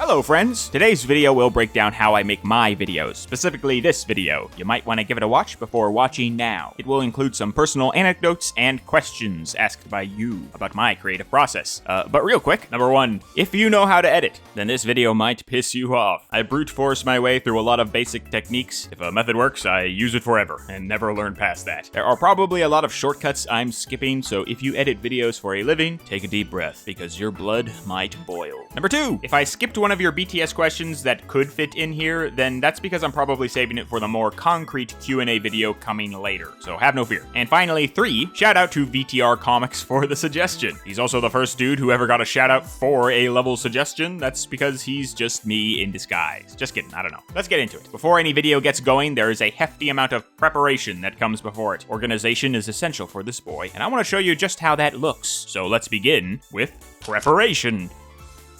Hello friends! Today's video will break down how I make my videos, specifically this video. You might want to give it a watch before watching now. It will include some personal anecdotes and questions asked by you about my creative process. But real quick, number one, if you know how to edit, then this video might piss you off. I brute force my way through a lot of basic techniques. If a method works, I use it forever and never learn past that. There are probably a lot of shortcuts I'm skipping, so if you edit videos for a living, take a deep breath because your blood might boil. Number two, if I skipped one of your BTS questions that could fit in here, then that's because I'm probably saving it for the more concrete Q&A video coming later, so have no fear. And finally, three, shout out to VTR Comics for the suggestion. He's also the first dude who ever got a shout out for a level suggestion. That's because he's just me in disguise. Just kidding, I don't know. Let's get into it. Before any video gets going, there is a hefty amount of preparation that comes before it. Organization is essential for this boy, and I want to show you just how that looks. So let's begin with preparation.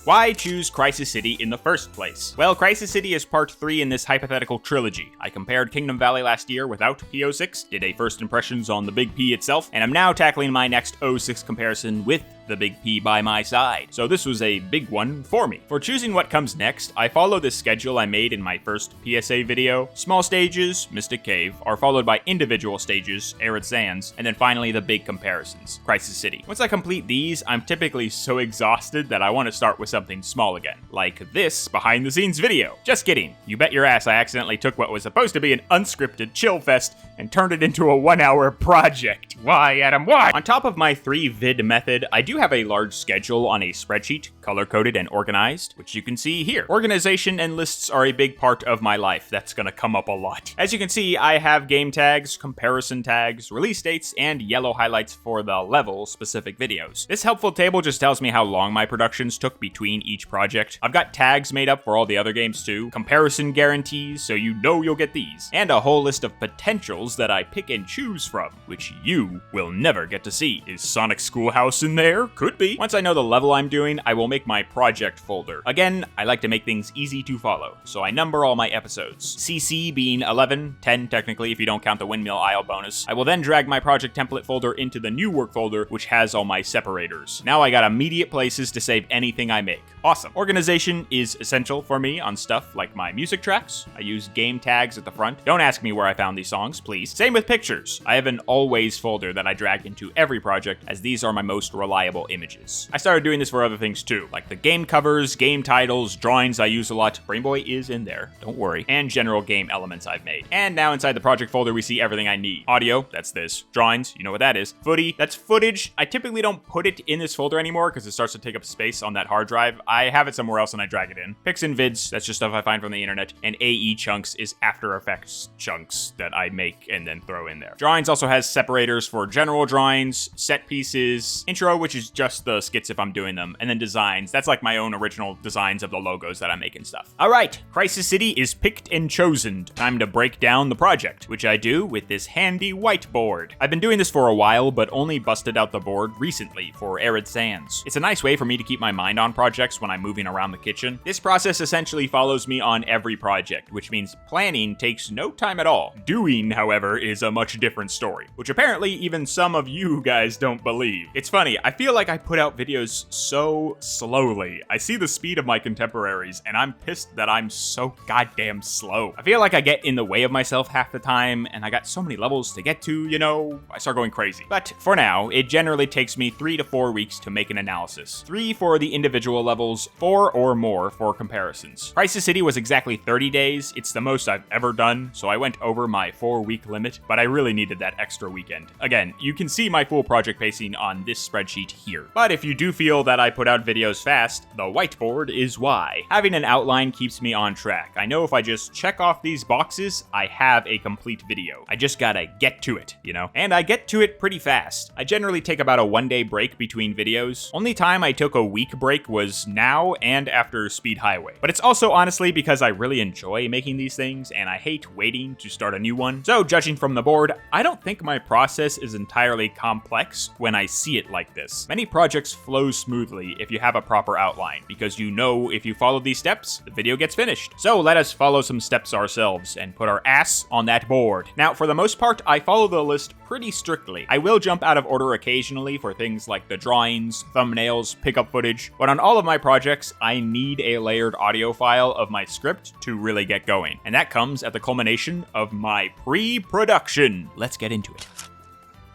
Why choose Crisis City in the first place? Well, Crisis City is part 3 in this hypothetical trilogy. I compared Kingdom Valley last year without PO6, did a first impressions on the Big P itself, and I'm now tackling my next 06 comparison with the Big P by my side. So this was a big one for me. For choosing what comes next, I follow this schedule I made in my first PSA video. Small stages, Mystic Cave, are followed by individual stages, Arid Sands, and then finally the big comparisons, Crisis City. Once I complete these, I'm typically so exhausted that I want to start with something small again, like this behind the scenes video. Just kidding. You bet your ass I accidentally took what was supposed to be an unscripted chill fest and turned it into a 1-hour project. Why, Adam, why? On top of my 3 vid method, I do have a large schedule on a spreadsheet, color-coded and organized, which you can see here. Organization and lists are a big part of my life. That's gonna come up a lot. As you can see, I have game tags, comparison tags, release dates, and yellow highlights for the level-specific videos. This helpful table just tells me how long my productions took between each project. I've got tags made up for all the other games too, comparison guarantees, so you know you'll get these, and a whole list of potentials that I pick and choose from, which you will never get to see. Is Sonic Schoolhouse in there? Could be. Once I know the level I'm doing, I will make my project folder. Again, I like to make things easy to follow, so I number all my episodes. CC being 11, 10 technically if you don't count the Windmill Isle bonus. I will then drag my project template folder into the new work folder, which has all my separators. Now I got immediate places to save anything I make. Awesome. Organization is essential for me on stuff like my music tracks. I use game tags at the front. Don't ask me where I found these songs, please. Same with pictures. I have an always folder that I drag into every project, as these are my most reliable images. I started doing this for other things too, like the game covers, game titles, drawings I use a lot. Brainboy is in there, don't worry, and general game elements I've made. And now inside the project folder, we see everything I need. Audio, that's this. Drawings, you know what that is. Footy, that's footage. I typically don't put it in this folder anymore because it starts to take up space on that hard drive. I have it somewhere else and I drag it in. Pics and vids, that's just stuff I find from the internet. And AE chunks is After Effects chunks that I make and then throw in there. Drawings also has separators for general drawings, set pieces, intro, which is just the skits if I'm doing them, and then designs. That's like my own original designs of the logos that I make and stuff. All right, Crisis City is picked and chosen. Time to break down the project, which I do with this handy whiteboard. I've been doing this for a while, but only busted out the board recently for Arid Sands. It's a nice way for me to keep my mind on projects when I'm moving around the kitchen. This process essentially follows me on every project, which means planning takes no time at all. Doing, however, is a much different story, which apparently even some of you guys don't believe. It's funny, I feel like I put out videos so slowly. I see the speed of my contemporaries, and I'm pissed that I'm so goddamn slow. I feel like I get in the way of myself half the time, and I got so many levels to get to, you know, I start going crazy. But for now, it generally takes me 3 to 4 weeks to make an analysis. 3 for the individual levels, 4 or more for comparisons. Crisis City was exactly 30 days. It's the most I've ever done, so I went over my 4-week limit, but I really needed that extra weekend. Again, you can see my full project pacing on this spreadsheet here. But if you do feel that I put out videos fast, the whiteboard is why. Having an outline keeps me on track. I know if I just check off these boxes, I have a complete video. I just gotta get to it, you know? And I get to it pretty fast. I generally take about a 1-day break between videos. Only time I took a week break was now and after Speed Highway. But it's also honestly because I really enjoy making these things and I hate waiting to start a new one. So judging from the board, I don't think my process is entirely complex when I see it like this. Many projects flow smoothly if you have a proper outline, because you know if you follow these steps, the video gets finished. So let us follow some steps ourselves and put our ass on that board. Now, for the most part, I follow the list pretty strictly. I will jump out of order occasionally for things like the drawings, thumbnails, pickup footage, but on all of my projects, I need a layered audio file of my script to really get going. And that comes at the culmination of my pre-production. Let's get into it.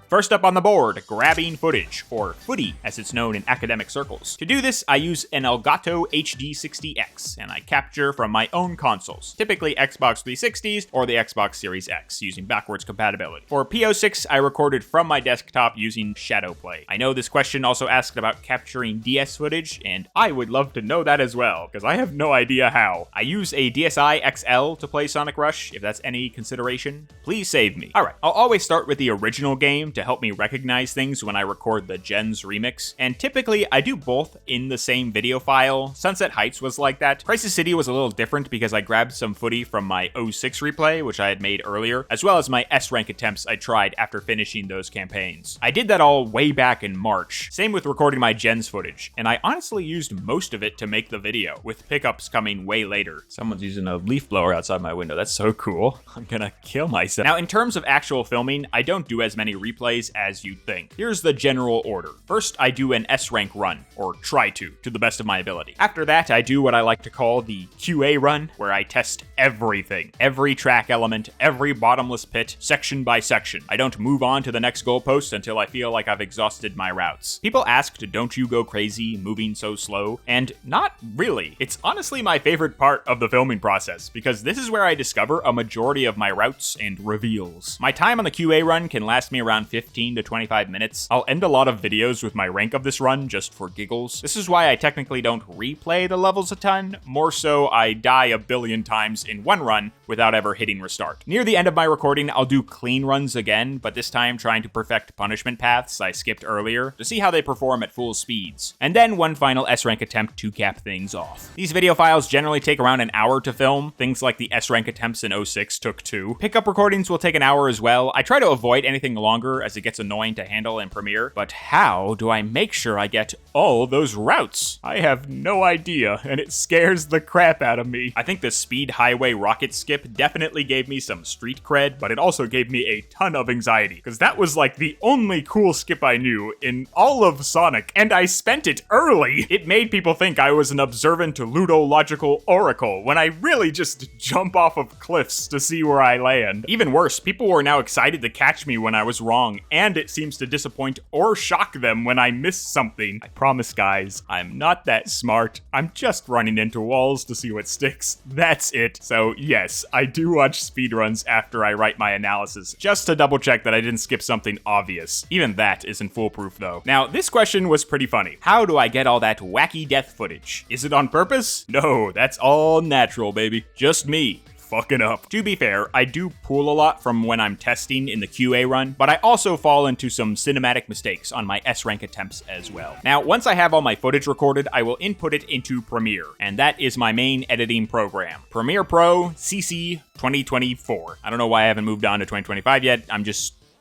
First up on the board, grabbing footage, or Footy as it's known in academic circles. To do this, I use an Elgato HD60X, and I capture from my own consoles, typically Xbox 360s or the Xbox Series X, using backwards compatibility. For PO6, I recorded from my desktop using Shadowplay. I know this question also asked about capturing DS footage, and I would love to know that as well, because I have no idea how. I use a DSi XL to play Sonic Rush, if that's any consideration. Please save me. Alright, I'll always start with the original game to help me recognize things when I record the Gens remix, and typically I do both in the same video file. Sunset Heights was like that. Crisis City was a little different because I grabbed some footy from my 06 replay, which I had made earlier, as well as my S-rank attempts I tried after finishing those campaigns. I did that all way back in March. Same with recording my Gens footage, and I honestly used most of it to make the video, with pickups coming way later. Someone's using a leaf blower outside my window. That's so cool. I'm gonna kill myself. Now, in terms of actual filming, I don't do as many replays as you'd think. Here's the general order. First, I do an S-rank run, or try to the best of my ability. After that, I do what I like to call the QA run, where I test everything. Every track element, every bottomless pit, section by section. I don't move on to the next goalpost until I feel like I've exhausted my routes. People asked, don't you go crazy moving so slow? And not really. It's honestly my favorite part of the filming process, because this is where I discover a majority of my routes and reveals. My time on the QA run can last me around 15 to 25 minutes. I'll end a lot of videos with my rank of this run just for giggles. This is why I technically don't replay the levels a ton. More so, I die a billion times in one run without ever hitting restart. Near the end of my recording, I'll do clean runs again, but this time trying to perfect punishment paths I skipped earlier to see how they perform at full speeds. And then one final S-rank attempt to cap things off. These video files generally take around an hour to film. Things like the S-rank attempts in 06 took 2. Pickup recordings will take an hour as well. I try to avoid anything longer as it gets annoying to handle in Premiere, but how do I make sure I get all those routes? I have no idea, and it scares the crap out of me. I think the Speed Highway rocket skip definitely gave me some street cred, but it also gave me a ton of anxiety, because that was like the only cool skip I knew in all of Sonic, and I spent it early. It made people think I was an observant ludological oracle, when I really just jump off of cliffs to see where I land. Even worse, people were now excited to catch me when I was wrong, and it seems to disappoint or shock them when I miss something. I promise, guys, I'm not that smart. I'm just running into walls to see what sticks. That's it. So yes, I do watch speedruns after I write my analysis, just to double check that I didn't skip something obvious. Even that isn't foolproof though. Now, this question was pretty funny. How do I get all that wacky death footage? Is it on purpose? No, that's all natural, baby. Just me fucking up. To be fair, I do pull a lot from when I'm testing in the QA run, but I also fall into some cinematic mistakes on my S-rank attempts as well. Now, once I have all my footage recorded, I will input it into Premiere, and that is my main editing program. Premiere Pro CC 2024. I don't know why I haven't moved on to 2025 yet.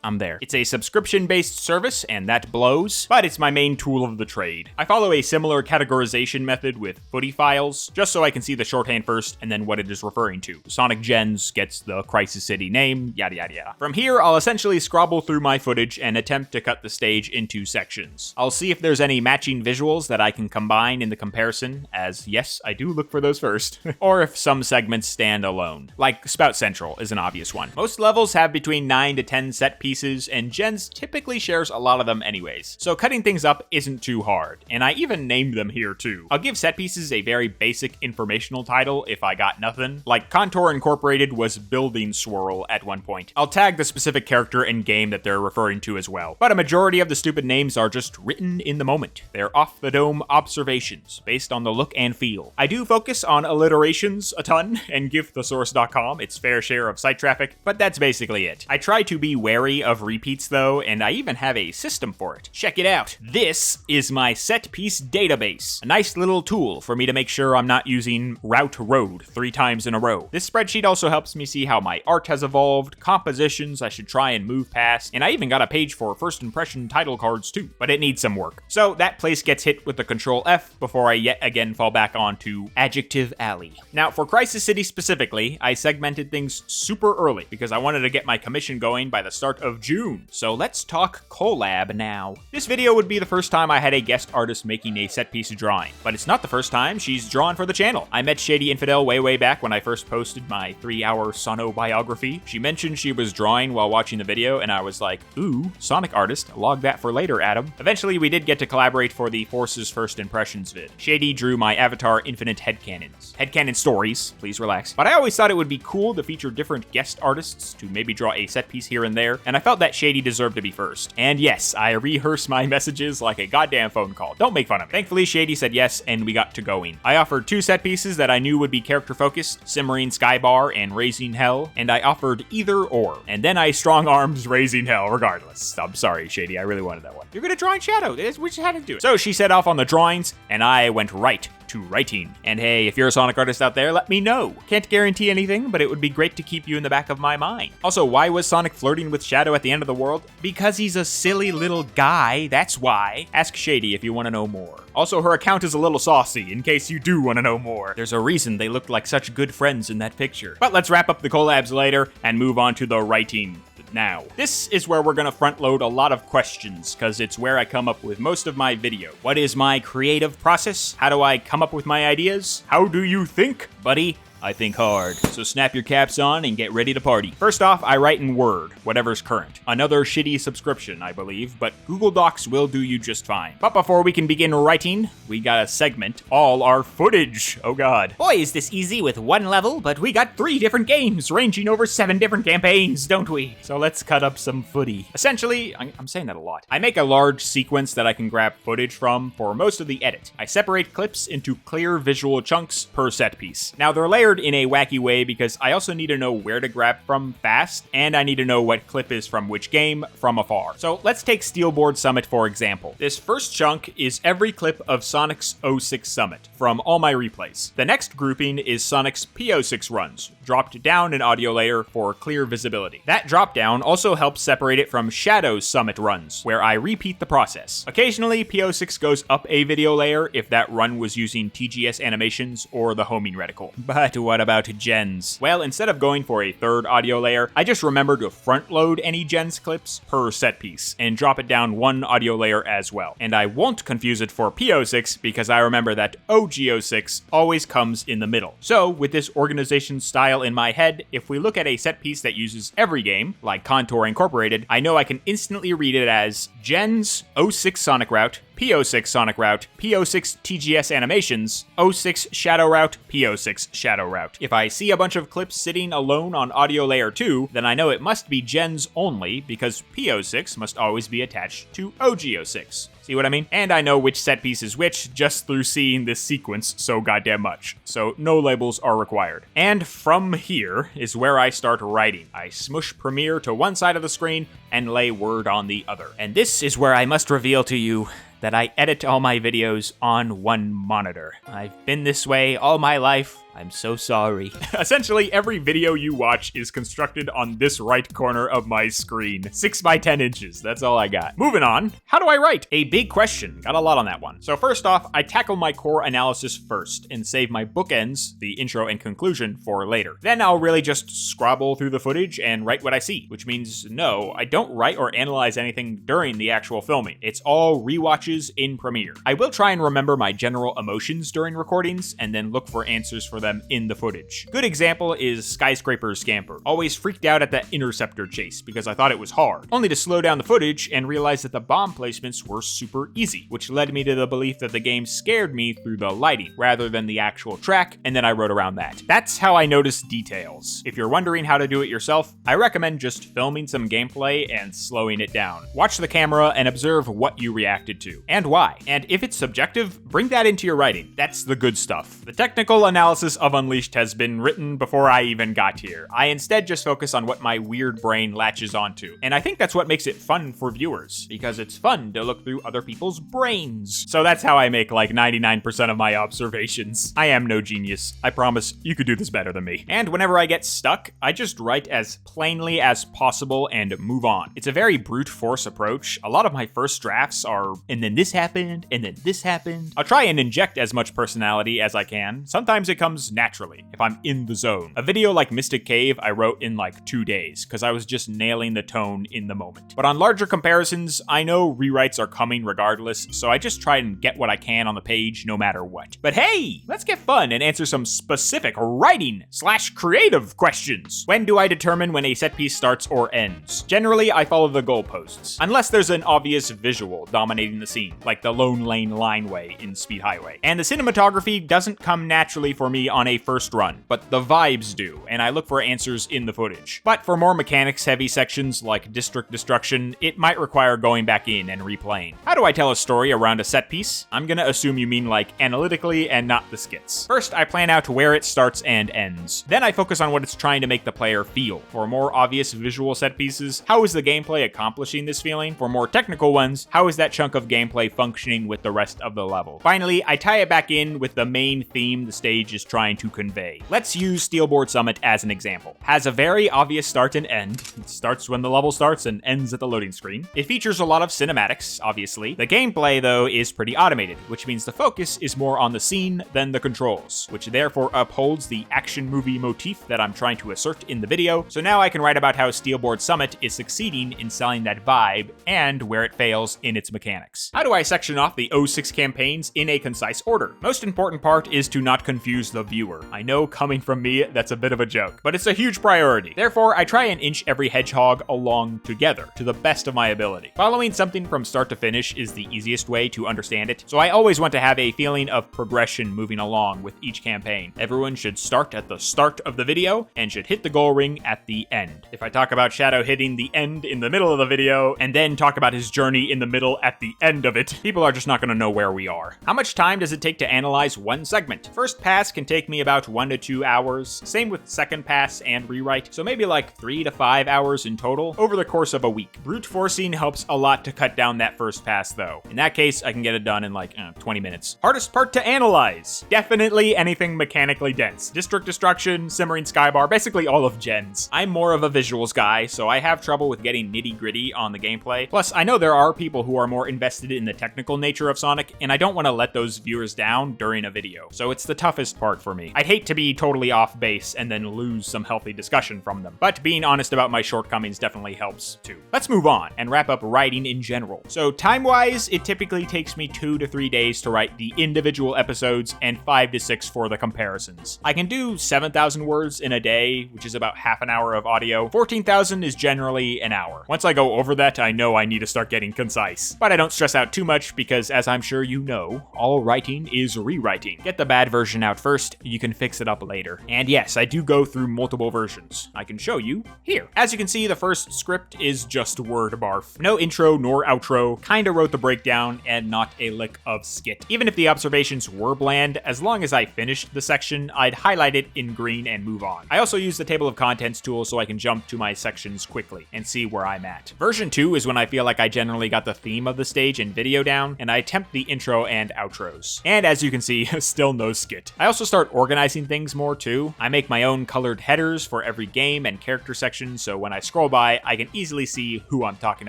I'm there. It's a subscription-based service, and that blows, but it's my main tool of the trade. I follow a similar categorization method with Footy files, just so I can see the shorthand first and then what it is referring to. Sonic Gens gets the Crisis City name, yada yada yada. From here, I'll essentially scrabble through my footage and attempt to cut the stage into sections. I'll see if there's any matching visuals that I can combine in the comparison, as yes, I do look for those first, or if some segments stand alone. Like Spout Central is an obvious one. Most levels have between 9 to 10 set pieces, and Gens typically shares a lot of them anyways, so cutting things up isn't too hard, and I even named them here too. I'll give set pieces a very basic informational title if I got nothing, like Contour Incorporated was Building Swirl at one point. I'll tag the specific character and game that they're referring to as well, but a majority of the stupid names are just written in the moment. They're off-the-dome observations, based on the look and feel. I do focus on alliterations a ton, and give thesource.com its fair share of site traffic, but that's basically it. I try to be wary of repeats though, and I even have a system for it. Check it out. This is my set piece database. A nice little tool for me to make sure I'm not using route road 3 times in a row. This spreadsheet also helps me see how my art has evolved, compositions I should try and move past, and I even got a page for first impression title cards too, but it needs some work. So that place gets hit with the Control F before I yet again fall back onto Adjective Alley. Now for Crisis City specifically, I segmented things super early because I wanted to get my commission going by the start of June. So let's talk Collab now. This video would be the first time I had a guest artist making a set piece drawing, but it's not the first time she's drawn for the channel. I met Shady Infidel way back when I first posted my 3-hour Sono biography. She mentioned she was drawing while watching the video, and I was like, ooh, Sonic artist, log that for later, Adam. Eventually, we did get to collaborate for the Force's First Impressions vid. Shady drew my Avatar Infinite Headcanons. Headcanon stories, please relax. But I always thought it would be cool to feature different guest artists to maybe draw a set piece here and there, and I felt that Shady deserved to be first. And yes, I rehearse my messages like a goddamn phone call. Don't make fun of me. Thankfully, Shady said yes, and we got to going. I offered 2 set pieces that I knew would be character-focused, Simmering Skybar and Raising Hell, and I offered either or. And then I strong-armed Raising Hell regardless. I'm sorry, Shady, I really wanted that one. You're good at drawing shadow, we just had to do it. So she set off on the drawings, and I went right to writing. And hey, if you're a Sonic artist out there, let me know. Can't guarantee anything, but it would be great to keep you in the back of my mind. Also, why was Sonic flirting with Shadow at the end of the world? Because he's a silly little guy, that's why. Ask Shady if you want to know more. Also, her account is a little saucy, in case you do want to know more. There's a reason they looked like such good friends in that picture. But let's wrap up the collabs later and move on to the writing now. This is where we're gonna front load a lot of questions, because it's where I come up with most of my video. What is my creative process? How do I come up with my ideas? How do you think, buddy? I think hard. So snap your caps on and get ready to party. First off, I write in Word, whatever's current. Another shitty subscription, I believe, but Google Docs will do you just fine. But before we can begin writing, we gotta segment all our footage. Oh god. Boy, is this easy with 1 level, but we got 3 different games ranging over 7 different campaigns, don't we? So let's cut up some footy. Essentially, I'm saying that a lot. I make a large sequence that I can grab footage from for most of the edit. I separate clips into clear visual chunks per set piece. Now they're layered in a wacky way because I also need to know where to grab from fast, and I need to know what clip is from which game from afar. So let's take Steelboard Summit for example. This first chunk is every clip of Sonic's 06 Summit from all my replays. The next grouping is Sonic's P06 runs, dropped down an audio layer for clear visibility. That drop down also helps separate it from Shadow's Summit runs, where I repeat the process. Occasionally, P06 goes up a video layer if that run was using TGS animations or the homing reticle. But what about gens? Well, instead of going for a 3rd audio layer, I just remember to front load any gens clips per set piece and drop it down 1 audio layer as well. And I won't confuse it for P06 because I remember that OG06 always comes in the middle. So with this organization style in my head, if we look at a set piece that uses every game, like Contour Incorporated, I know I can instantly read it as gens 06 Sonic Route, P06 Sonic Route, P06 TGS Animations, 06 Shadow Route, P06 Shadow Route. If I see a bunch of clips sitting alone on audio layer 2, then I know it must be gens only because P06 must always be attached to OG06. See what I mean? And I know which set piece is which just through seeing this sequence so goddamn much. So no labels are required. And from here is where I start writing. I smush Premiere to one side of the screen and lay Word on the other. And this is where I must reveal to you that I edit all my videos on 1 monitor. I've been this way all my life. I'm so sorry. Essentially, every video you watch is constructed on this right corner of my screen. 6 by 10 inches, that's all I got. Moving on, how do I write? A big question, got a lot on that one. So first off, I tackle my core analysis first and save my bookends, the intro and conclusion, for later. Then I'll really just scrabble through the footage and write what I see, which means no, I don't write or analyze anything during the actual filming. It's all rewatches in Premiere. I will try and remember my general emotions during recordings and then look for answers for them in the footage. Good example is Skyscraper Scamper. Always freaked out at that interceptor chase because I thought it was hard, only to slow down the footage and realize that the bomb placements were super easy, which led me to the belief that the game scared me through the lighting rather than the actual track, and then I wrote around that. That's how I notice details. If you're wondering how to do it yourself, I recommend just filming some gameplay and slowing it down. Watch the camera and observe what you reacted to. you, and why. And if it's subjective, bring that into your writing. That's the good stuff. The technical analysis of Unleashed has been written before I even got here. I instead just focus on what my weird brain latches onto. And I think that's what makes it fun for viewers, because it's fun to look through other people's brains. So that's how I make like 99% of my observations. I am no genius. I promise you could do this better than me. And whenever I get stuck, I just write as plainly as possible and move on. It's a very brute force approach. A lot of my first drafts are, and then this happened, and then this happened. I'll try and inject as much personality as I can. Sometimes it comes naturally, if I'm in the zone. A video like Mystic Cave I wrote in like 2 days, because I was just nailing the tone in the moment. But on larger comparisons, I know rewrites are coming regardless, so I just try and get what I can on the page no matter what. But hey, let's get fun and answer some specific writing/creative questions. When do I determine when a set piece starts or ends? Generally, I follow the goalposts, unless there's an obvious visual dominating the scene, like the Lone Lane Lineway in Speed Highway. And the cinematography doesn't come naturally for me on a first run, but the vibes do, and I look for answers in the footage. But for more mechanics-heavy sections like District Destruction, it might require going back in and replaying. How do I tell a story around a set piece? I'm gonna assume you mean like analytically and not the skits. First, I plan out where it starts and ends. Then I focus on what it's trying to make the player feel. For more obvious visual set pieces, how is the gameplay accomplishing this feeling? For more technical ones, how is that chunk of gameplay functioning with the rest of the level? Finally, I tie it back in with the main theme the stage is trying to convey. Let's use Steelboard Summit as an example. Has a very obvious start and end. It starts when the level starts and ends at the loading screen. It features a lot of cinematics, obviously. The gameplay, though, is pretty automated, which means the focus is more on the scene than the controls, which therefore upholds the action movie motif that I'm trying to assert in the video. So now I can write about how Steelboard Summit is succeeding in selling that vibe and where it fails in its mechanics. How do I section off the 06 campaigns in a concise order? Most important part is to not confuse the viewer. I know coming from me, that's a bit of a joke, but it's a huge priority. Therefore, I try and inch every hedgehog along together to the best of my ability. Following something from start to finish is the easiest way to understand it, so I always want to have a feeling of progression moving along with each campaign. Everyone should start at the start of the video and should hit the goal ring at the end. If I talk about Shadow hitting the end in the middle of the video and then talk about his journey in the middle at the end of it, people are just not going to know where we are. How much time does it take to analyze one segment? First pass can take me about 1 to 2 hours. Same with second pass and rewrite, so maybe like 3 to 5 hours in total over the course of a week. Brute forcing helps a lot to cut down that first pass though. In that case, I can get it done in like 20 minutes. Hardest part to analyze? Definitely anything mechanically dense. District Destruction, Simmering Skybar, basically all of Gens. I'm more of a visuals guy, so I have trouble with getting nitty-gritty on the gameplay. Plus, I know there are people who are more invested in the technical nature of Sonic, and I don't want to let those viewers down during a video, so it's the toughest part for me. I'd hate to be totally off base and then lose some healthy discussion from them, but being honest about my shortcomings definitely helps too. Let's move on and wrap up writing in general. So time-wise, it typically takes me 2 to 3 days to write the individual episodes and 5 to 6 for the comparisons. I can do 7,000 words in a day, which is about half an hour of audio. 14,000 is generally an hour. Once I go over that, I know I need to start getting concise. But I don't stress out too much because, as I'm sure you know, all writing is rewriting. Get the bad version out first, you can fix it up later. And yes, I do go through multiple versions. I can show you here. As you can see, the first script is just word barf. No intro nor outro, kinda wrote the breakdown, and not a lick of skit. Even if the observations were bland, as long as I finished the section, I'd highlight it in green and move on. I also use the table of contents tool so I can jump to my sections quickly and see where I'm at. Version 2 is when I feel like I generally got the theme of the stage and video down, and I attempt the intro and outros. And as you can see, still no skit. I also start organizing things more too. I make my own colored headers for every game and character section, so when I scroll by, I can easily see who I'm talking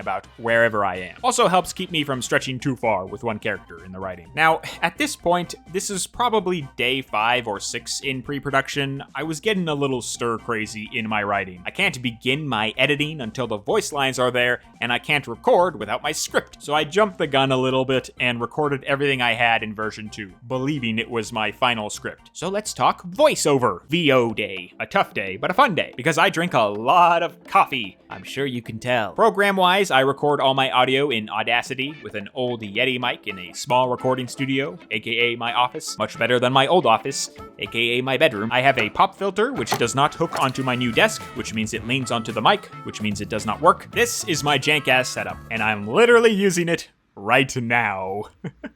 about wherever I am. Also helps keep me from stretching too far with one character in the writing. Now, at this point, this is probably day 5 or 6 in pre-production. I was getting a little stir-crazy in my writing. I can't begin my editing until the voice lines are there, and I can't record without my script. So I jumped the gun a little bit and recorded everything I had in version 2, believing it was my final script. So let's talk voiceover. VO day. A tough day, but a fun day, because I drink a lot of coffee. I'm sure you can tell. Program-wise, I record all my audio in Audacity with an old Yeti mic in a small recording studio, aka my office. Much better than my old office, aka my bedroom. I have a pop filter, which does not hook onto my new desk, which means it leans onto the mic, which means it does not work. This is my jank-ass setup, and I'm literally using it right now.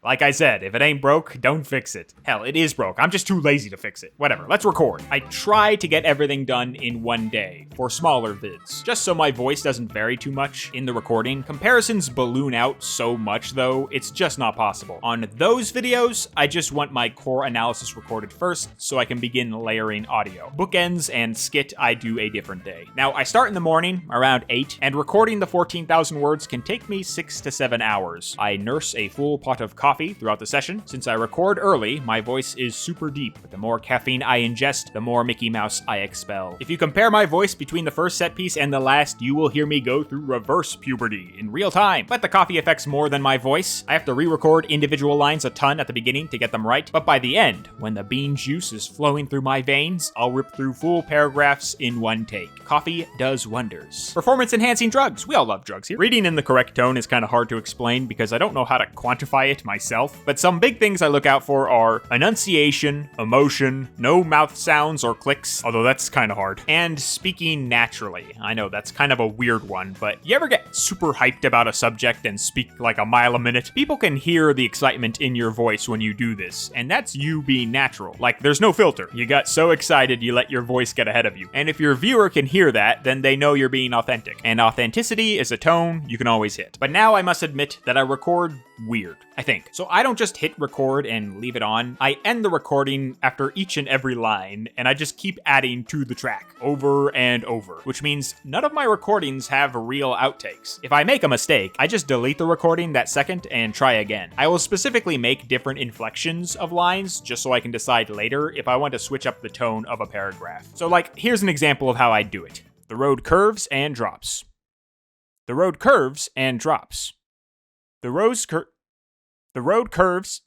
Like I said, if it ain't broke, don't fix it. Hell, it is broke. I'm just too lazy to fix it. Whatever, let's record. I try to get everything done in one day for smaller vids, just so my voice doesn't vary too much in the recording. Comparisons balloon out so much though, it's just not possible. On those videos, I just want my core analysis recorded first so I can begin layering audio. Bookends and Skit I do a different day. Now, I start in the morning around 8, and recording the 14,000 words can take me 6 to 7 hours. I nurse a full pot of coffee throughout the session. Since I record early, my voice is super deep, but the more caffeine I ingest, the more Mickey Mouse I expel. If you compare my voice between the first set piece and the last, you will hear me go through reverse puberty in real time. But the coffee affects more than my voice. I have to re-record individual lines a ton at the beginning to get them right, but by the end, when the bean juice is flowing through my veins, I'll rip through full paragraphs in one take. Coffee does wonders. Performance-enhancing drugs. We all love drugs here. Reading in the correct tone is kind of hard to explain because I don't know how to quantify it myself, but some big things I look out for are enunciation, emotion, no mouth sounds or clicks, although that's kind of hard, and speaking naturally. I know that's kind of a weird one, but you ever get super hyped about a subject and speak like a mile a minute? People can hear the excitement in your voice when you do this, and that's you being natural. Like, there's no filter. You got so excited you let your voice get ahead of you. And if your viewer can hear that, then they know you're being authentic. And authenticity is a tone you can always hit. But now I must admit that I record weird, I think. So I don't just hit record and leave it on. I end the recording after each and every line, and I just keep adding to the track over and over, which means none of my recordings have real outtakes. If I make a mistake, I just delete the recording that second and try again. I will specifically make different inflections of lines just so I can decide later if I want to switch up the tone of a paragraph. So like, here's an example of how I do it. The road curves and drops. The road curves and drops. The road curves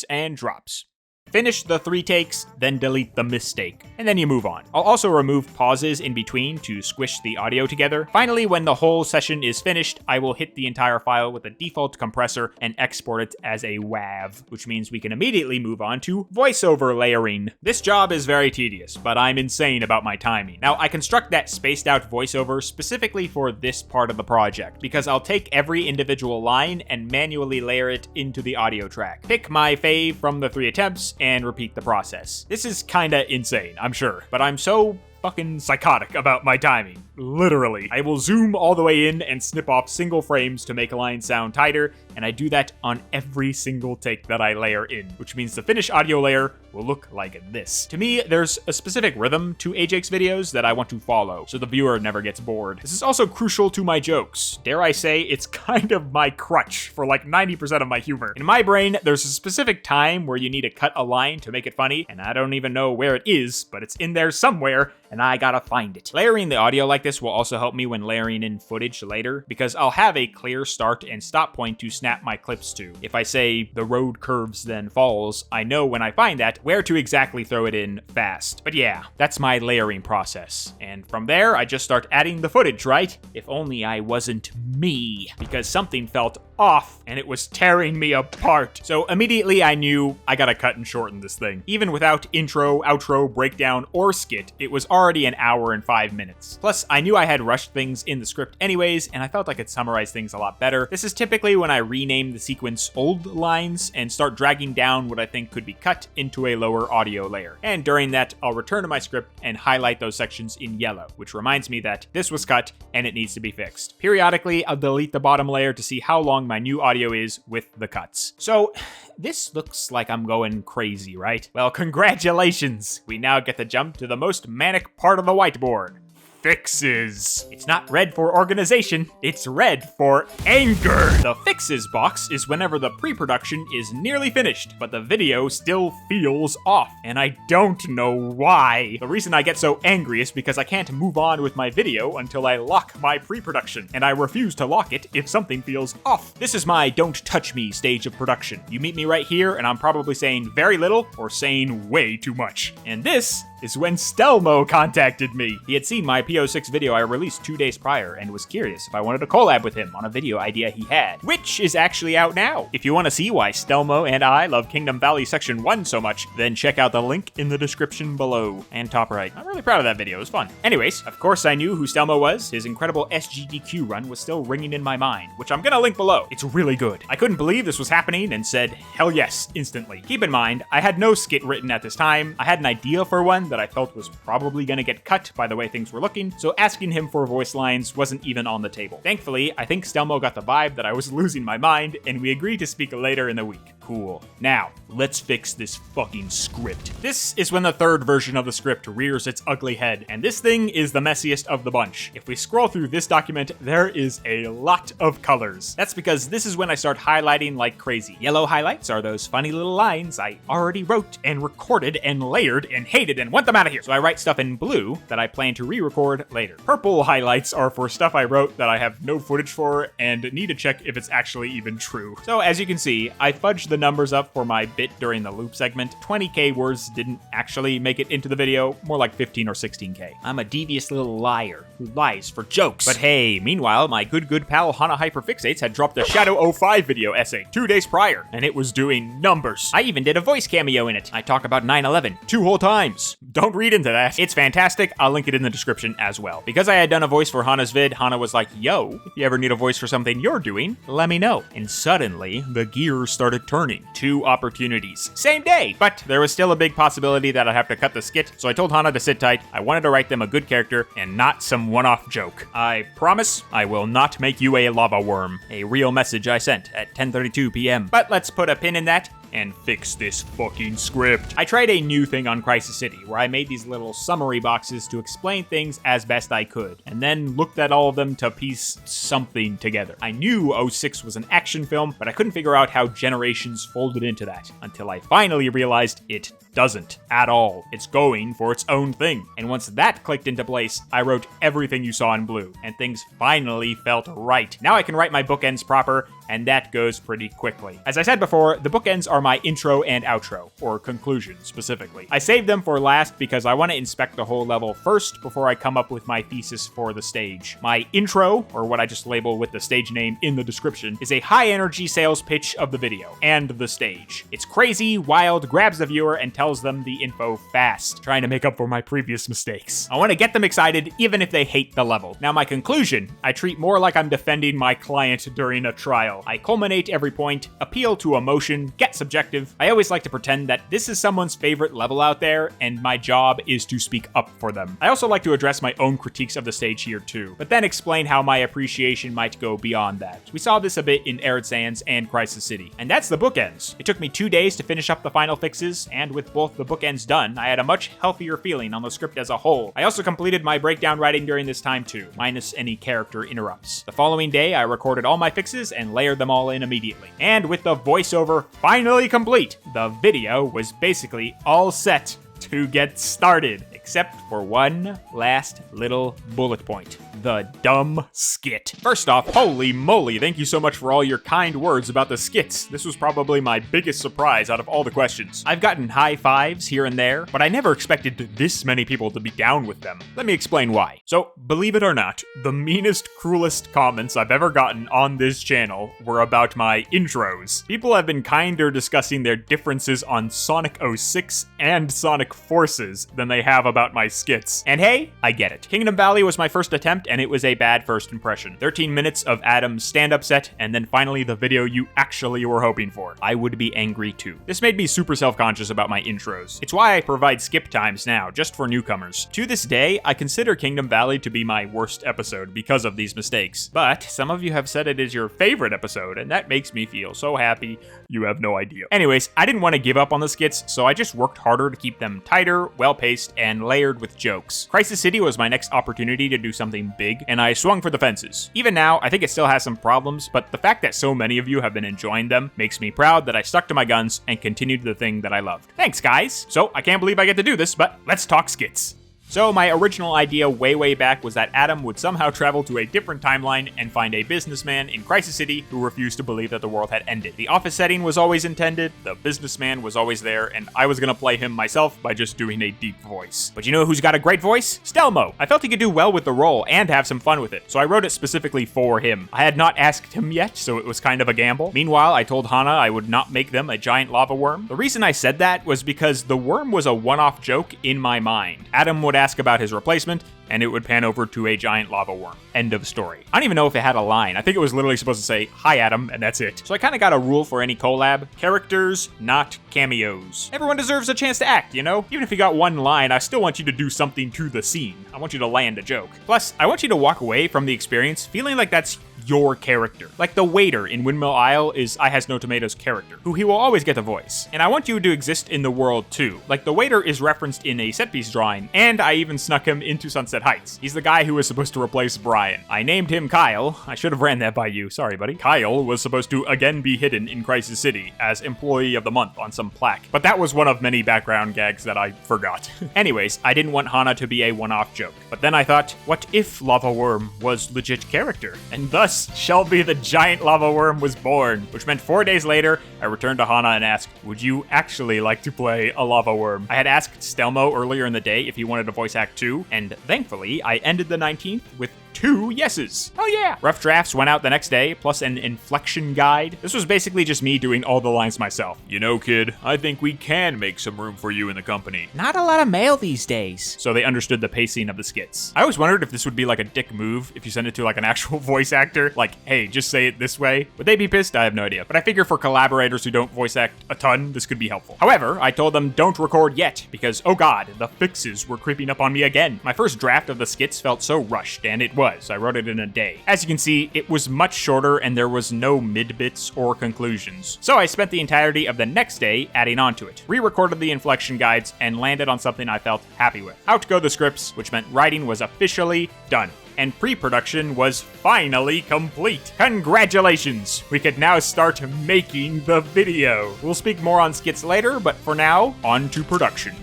and drops. Finish the 3 takes, then delete the mistake, and then you move on. I'll also remove pauses in between to squish the audio together. Finally, when the whole session is finished, I will hit the entire file with a default compressor and export it as a WAV, which means we can immediately move on to voiceover layering. This job is very tedious, but I'm insane about my timing. Now, I construct that spaced out voiceover specifically for this part of the project, because I'll take every individual line and manually layer it into the audio track. Pick my fave from the 3 attempts, and repeat the process. This is kinda insane, I'm sure, but I'm so fucking psychotic about my timing. Literally. I will zoom all the way in and snip off single frames to make a line sound tighter, and I do that on every single take that I layer in, which means the finished audio layer will look like this. To me, there's a specific rhythm to Ajakes videos that I want to follow, so the viewer never gets bored. This is also crucial to my jokes. Dare I say, it's kind of my crutch for like 90% of my humor. In my brain, there's a specific time where you need to cut a line to make it funny, and I don't even know where it is, but it's in there somewhere, and I gotta find it. Layering the audio like this will also help me when layering in footage later, because I'll have a clear start and stop point to snap my clips to. If I say, the road curves then falls, I know when I find that, where to exactly throw it in fast. But yeah, that's my layering process. And from there, I just start adding the footage, right? If only I wasn't me, because something felt off and it was tearing me apart. So immediately I knew I gotta cut and shorten this thing. Even without intro, outro, breakdown, or skit, it was already an hour and 5 minutes. Plus, I knew I had rushed things in the script anyways, and I felt I could summarize things a lot better. This is typically when I rename the sequence old lines and start dragging down what I think could be cut into a lower audio layer. And during that, I'll return to my script and highlight those sections in yellow, which reminds me that this was cut and it needs to be fixed. Periodically, I'll delete the bottom layer to see how long my new audio is with the cuts. So, this looks like I'm going crazy, right? Well, congratulations! We now get to jump to the most manic part of the whiteboard. Fixes. It's not red for organization, it's red for anger. The fixes box is whenever the pre-production is nearly finished, but the video still feels off, and I don't know why. The reason I get so angry is because I can't move on with my video until I lock my pre-production, and I refuse to lock it if something feels off. This is my don't touch me stage of production. You meet me right here, and I'm probably saying very little or saying way too much. And this is when Stelmo contacted me. He had seen my PO6 video I released 2 days prior and was curious if I wanted to collab with him on a video idea he had, which is actually out now. If you want to see why Stelmo and I love Kingdom Valley Section 1 so much, then check out the link in the description below and top right. I'm really proud of that video, it was fun. Anyways, of course I knew who Stelmo was. His incredible SGDQ run was still ringing in my mind, which I'm gonna link below. It's really good. I couldn't believe this was happening and said, hell yes, instantly. Keep in mind, I had no skit written at this time. I had an idea for one that I felt was probably gonna get cut by the way things were looking, so asking him for voice lines wasn't even on the table. Thankfully, I think Stelmo got the vibe that I was losing my mind, and we agreed to speak later in the week. Cool. Now, let's fix this fucking script. This is when the third version of the script rears its ugly head, and this thing is the messiest of the bunch. If we scroll through this document, there is a lot of colors. That's because this is when I start highlighting like crazy. Yellow highlights are those funny little lines I already wrote and recorded and layered and hated and want them out of here. So I write stuff in blue that I plan to re-record later. Purple highlights are for stuff I wrote that I have no footage for and need to check if it's actually even true. So as you can see, I fudged the numbers up for my bit during the loop segment. 20k words didn't actually make it into the video, more like 15 or 16k. I'm a devious little liar who lies for jokes. But hey, meanwhile, my good pal Hana Hyperfixates had dropped a Shadow 05 video essay 2 days prior, and it was doing numbers. I even did a voice cameo in it. I talk about 9/11 2 whole times. Don't read into that. It's fantastic. I'll link it in the description as well. Because I had done a voice for Hana's vid, Hana was like, yo, if you ever need a voice for something you're doing, let me know. And suddenly, the gears started turning. 2 opportunities. Same day! But there was still a big possibility that I'd have to cut the skit, so I told Hana to sit tight. I wanted to write them a good character and not some one-off joke. I promise I will not make you a lava worm. A real message I sent at 10:32 p.m. But let's put a pin in that and fix this fucking script. I tried a new thing on Crisis City, where I made these little summary boxes to explain things as best I could, and then looked at all of them to piece something together. I knew 06 was an action film, but I couldn't figure out how Generations folded into that, until I finally realized it doesn't at all. It's going for its own thing. And once that clicked into place, I wrote everything you saw in blue, and things finally felt right. Now I can write my bookends proper, and that goes pretty quickly. As I said before, the bookends are my intro and outro, or conclusion specifically. I saved them for last because I want to inspect the whole level first before I come up with my thesis for the stage. My intro, or what I just label with the stage name in the description, is a high energy sales pitch of the video and the stage. It's crazy, wild, grabs the viewer and tells them the info fast, trying to make up for my previous mistakes. I want to get them excited even if they hate the level. Now my conclusion, I treat more like I'm defending my client during a trial. I culminate every point, appeal to emotion, get subjective. I always like to pretend that this is someone's favorite level out there, and my job is to speak up for them. I also like to address my own critiques of the stage here too, but then explain how my appreciation might go beyond that. We saw this a bit in Arid Sands and Crisis City. And that's the bookends. It took me 2 days to finish up the final fixes, and with both the bookends done, I had a much healthier feeling on the script as a whole. I also completed my breakdown writing during this time too, minus any character interrupts. The following day, I recorded all my fixes and layered them all in immediately. And with the voiceover finally complete, the video was basically all set to get started, except for one last little bullet point. The dumb skit. First off, holy moly, thank you so much for all your kind words about the skits. This was probably my biggest surprise out of all the questions. I've gotten high fives here and there, but I never expected this many people to be down with them. Let me explain why. So, believe it or not, the meanest, cruelest comments I've ever gotten on this channel were about my intros. People have been kinder discussing their differences on Sonic 06 and Sonic Forces than they have about my skits. And hey, I get it. Kingdom Valley was my first attempt, and it was a bad first impression. 13 minutes of Adam's stand-up set, and then finally the video you actually were hoping for. I would be angry too. This made me super self-conscious about my intros. It's why I provide skip times now, just for newcomers. To this day, I consider Kingdom Valley to be my worst episode because of these mistakes. But some of you have said it is your favorite episode, and that makes me feel so happy, you have no idea. Anyways, I didn't want to give up on the skits, so I just worked harder to keep them tighter, well-paced, and layered with jokes. Crisis City was my next opportunity to do something big, and I swung for the fences. Even now, I think it still has some problems, but the fact that so many of you have been enjoying them makes me proud that I stuck to my guns and continued the thing that I loved. Thanks, guys! So, I can't believe I get to do this, but let's talk skits. So my original idea way back was that Adam would somehow travel to a different timeline and find a businessman in Crisis City who refused to believe that the world had ended. The office setting was always intended, the businessman was always there, and I was gonna play him myself by just doing a deep voice. But you know who's got a great voice? Stelmo! I felt he could do well with the role and have some fun with it, so I wrote it specifically for him. I had not asked him yet, so it was kind of a gamble. Meanwhile, I told Hana I would not make them a giant lava worm. The reason I said that was because the worm was a one-off joke in my mind. Adam would ask about his replacement, and it would pan over to a giant lava worm. End of story. I don't even know if it had a line. I think it was literally supposed to say, "Hi Adam," and that's it. So I kind of got a rule for any collab. Characters, not cameos. Everyone deserves a chance to act, you know? Even if you got one line, I still want you to do something to the scene. I want you to land a joke. Plus, I want you to walk away from the experience feeling like that's your character. Like the waiter in Windmill Isle is I Has No Tomatoes' character, who he will always get a voice. And I want you to exist in the world too. Like the waiter is referenced in a set piece drawing, and I even snuck him into Sunset Heights. He's the guy who was supposed to replace Brian. I named him Kyle. I should have ran that by you. Sorry, buddy. Kyle was supposed to again be hidden in Crisis City as Employee of the Month on some plaque. But that was one of many background gags that I forgot. Anyways, I didn't want Hana to be a one-off joke. But then I thought, what if Lava Worm was legit character? And thus, Shelby the giant lava worm was born, which meant 4 days later, I returned to Hana and asked, would you actually like to play a lava worm? I had asked Stelmo earlier in the day if he wanted to voice act too, and thankfully, I ended the 19th with 2 yeses. Oh yeah! Rough drafts went out the next day, plus an inflection guide. This was basically just me doing all the lines myself. You know, kid, I think we can make some room for you in the company. Not a lot of mail these days. So they understood the pacing of the skits. I always wondered if this would be like a dick move if you send it to like an actual voice actor. Like, hey, just say it this way. Would they be pissed? I have no idea. But I figure for collaborators who don't voice act a ton, this could be helpful. However, I told them don't record yet, because oh god, the fixes were creeping up on me again. My first draft of the skits felt so rushed, and it was. I wrote it in a day. As you can see, it was much shorter and there was no mid-bits or conclusions. So I spent the entirety of the next day adding on to it, re-recorded the inflection guides, and landed on something I felt happy with. Out go the scripts, which meant writing was officially done. And pre-production was finally complete. Congratulations! We could now start making the video. We'll speak more on skits later, but for now, on to production.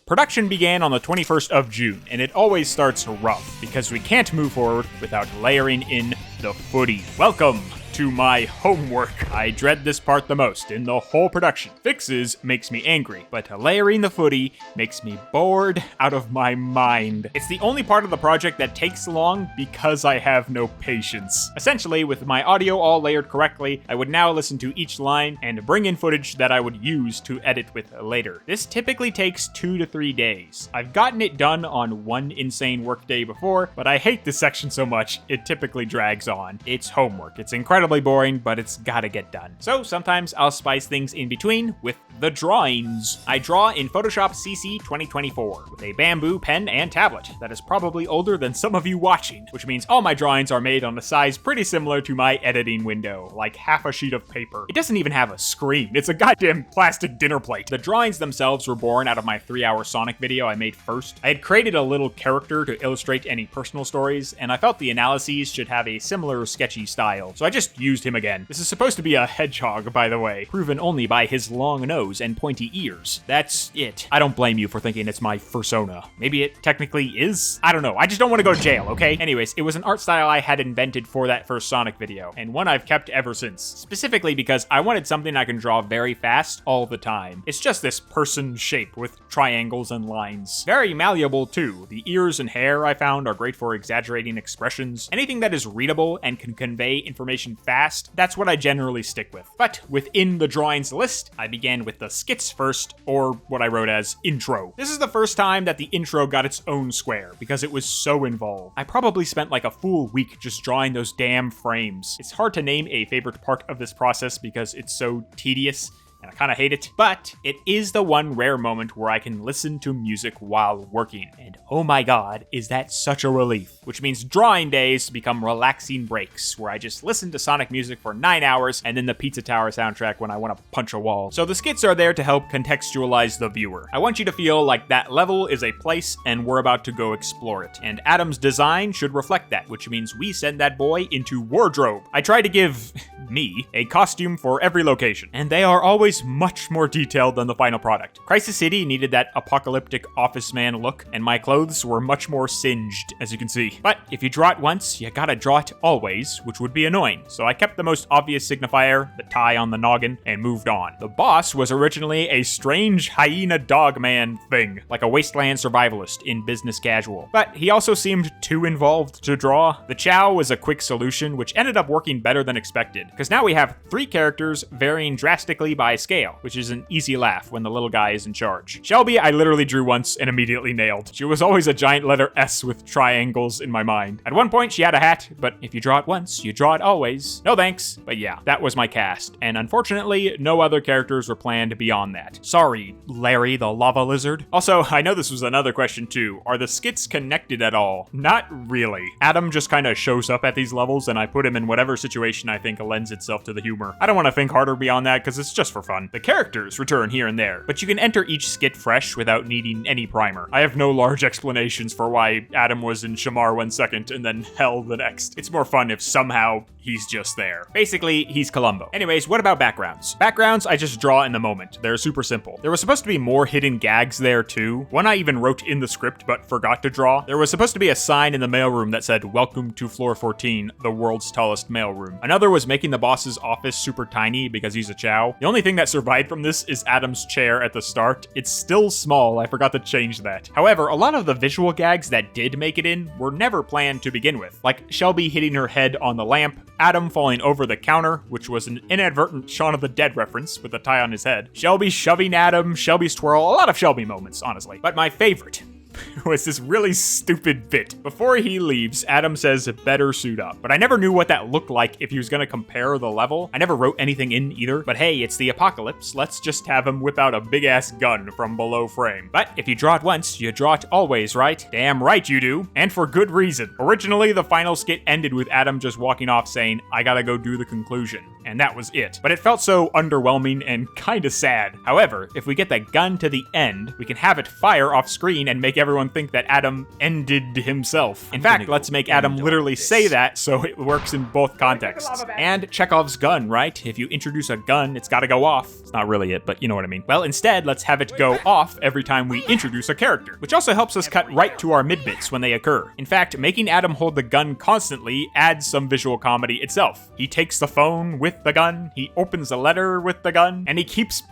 Production began on the 21st of June, and it always starts rough, because we can't move forward without layering in the footy. Welcome to my homework. I dread this part the most in the whole production. Fixes makes me angry, but layering the footy makes me bored out of my mind. It's the only part of the project that takes long because I have no patience. Essentially, with my audio all layered correctly, I would now listen to each line and bring in footage that I would use to edit with later. This typically takes 2 to 3 days. I've gotten it done on one insane work day before, but I hate this section so much, it typically drags on. It's homework. It's incredibly boring, but it's gotta get done. So sometimes I'll spice things in between with the drawings. I draw in Photoshop CC 2024 with a bamboo pen and tablet that is probably older than some of you watching, which means all my drawings are made on a size pretty similar to my editing window, like half a sheet of paper. It doesn't even have a screen. It's a goddamn plastic dinner plate. The drawings themselves were born out of my 3-hour Sonic video I made first. I had created a little character to illustrate any personal stories, and I felt the analyses should have a similar sketchy style, so I just used him again. This is supposed to be a hedgehog, by the way, proven only by his long nose and pointy ears. That's it. I don't blame you for thinking it's my fursona. Maybe it technically is? I don't know. I just don't want to go to jail, okay? Anyways, it was an art style I had invented for that first Sonic video, and one I've kept ever since. Specifically because I wanted something I can draw very fast all the time. It's just this person shape with triangles and lines. Very malleable too. The ears and hair I found are great for exaggerating expressions. Anything that is readable and can convey information fast, that's what I generally stick with. But within the drawings list, I began with the skits first, or what I wrote as intro. This is the first time that the intro got its own square, because it was so involved. I probably spent like a full week just drawing those damn frames. It's hard to name a favorite part of this process because it's so tedious, and I kind of hate it, but it is the one rare moment where I can listen to music while working, and oh my god, is that such a relief. Which means drawing days become relaxing breaks, where I just listen to Sonic music for 9 hours, and then the Pizza Tower soundtrack when I want to punch a wall. So the skits are there to help contextualize the viewer. I want you to feel like that level is a place, and we're about to go explore it. And Adam's design should reflect that, which means we send that boy into wardrobe. I try to give me, a costume for every location. And they are always much more detailed than the final product. Crisis City needed that apocalyptic office man look, and my clothes were much more singed, as you can see. But if you draw it once, you gotta draw it always, which would be annoying. So I kept the most obvious signifier, the tie on the noggin, and moved on. The boss was originally a strange hyena dog man thing, like a wasteland survivalist in business casual. But he also seemed too involved to draw. The Chow was a quick solution, which ended up working better than expected, because now we have 3 characters varying drastically by scale, which is an easy laugh when the little guy is in charge. Shelby I literally drew once and immediately nailed. She was always a giant letter S with triangles in my mind. At one point she had a hat, but if you draw it once, you draw it always. No thanks. But yeah, that was my cast, and unfortunately, no other characters were planned beyond that. Sorry, Larry the lava lizard. Also, I know this was another question too. Are the skits connected at all? Not really. Adam just kind of shows up at these levels, and I put him in whatever situation I think lends itself to the humor. I don't want to think harder beyond that, because it's just for fun. The characters return here and there, but you can enter each skit fresh without needing any primer. I have no large explanations for why Adam was in Shamar 1 second and then Hell the next. It's more fun if somehow he's just there. Basically, he's Columbo. Anyways, what about backgrounds? Backgrounds I just draw in the moment. They're super simple. There was supposed to be more hidden gags there too. One I even wrote in the script but forgot to draw. There was supposed to be a sign in the mailroom that said, "Welcome to floor 14, the world's tallest mailroom." Another was making the boss's office super tiny because he's a Chow. The only thing that survived from this is Adam's chair at the start. It's still small, I forgot to change that. However, a lot of the visual gags that did make it in were never planned to begin with, like Shelby hitting her head on the lamp, Adam falling over the counter, which was an inadvertent Shaun of the Dead reference with a tie on his head, Shelby shoving Adam, Shelby's twirl, a lot of Shelby moments, honestly. But my favorite was this really stupid bit. Before he leaves, Adam says, "Better suit up." But I never knew what that looked like if he was gonna compare the level. I never wrote anything in either, but hey, it's the apocalypse. Let's just have him whip out a big-ass gun from below frame. But if you draw it once, you draw it always, right? Damn right you do. And for good reason. Originally, the final skit ended with Adam just walking off saying, "I gotta go do the conclusion." And that was it. But it felt so underwhelming and kinda sad. However, if we get the gun to the end, we can have it fire off screen and make everyone think that Adam ended himself. In fact, let's make Adam literally say that so it works in both contexts. And Chekhov's gun, right? If you introduce a gun, it's gotta go off. It's not really it, but you know what I mean. Well, instead, let's have it go off every time we introduce a character, which also helps us cut right to our mid-bits when they occur. In fact, making Adam hold the gun constantly adds some visual comedy itself. He takes the phone with the gun, he opens a letter with the gun, and he keeps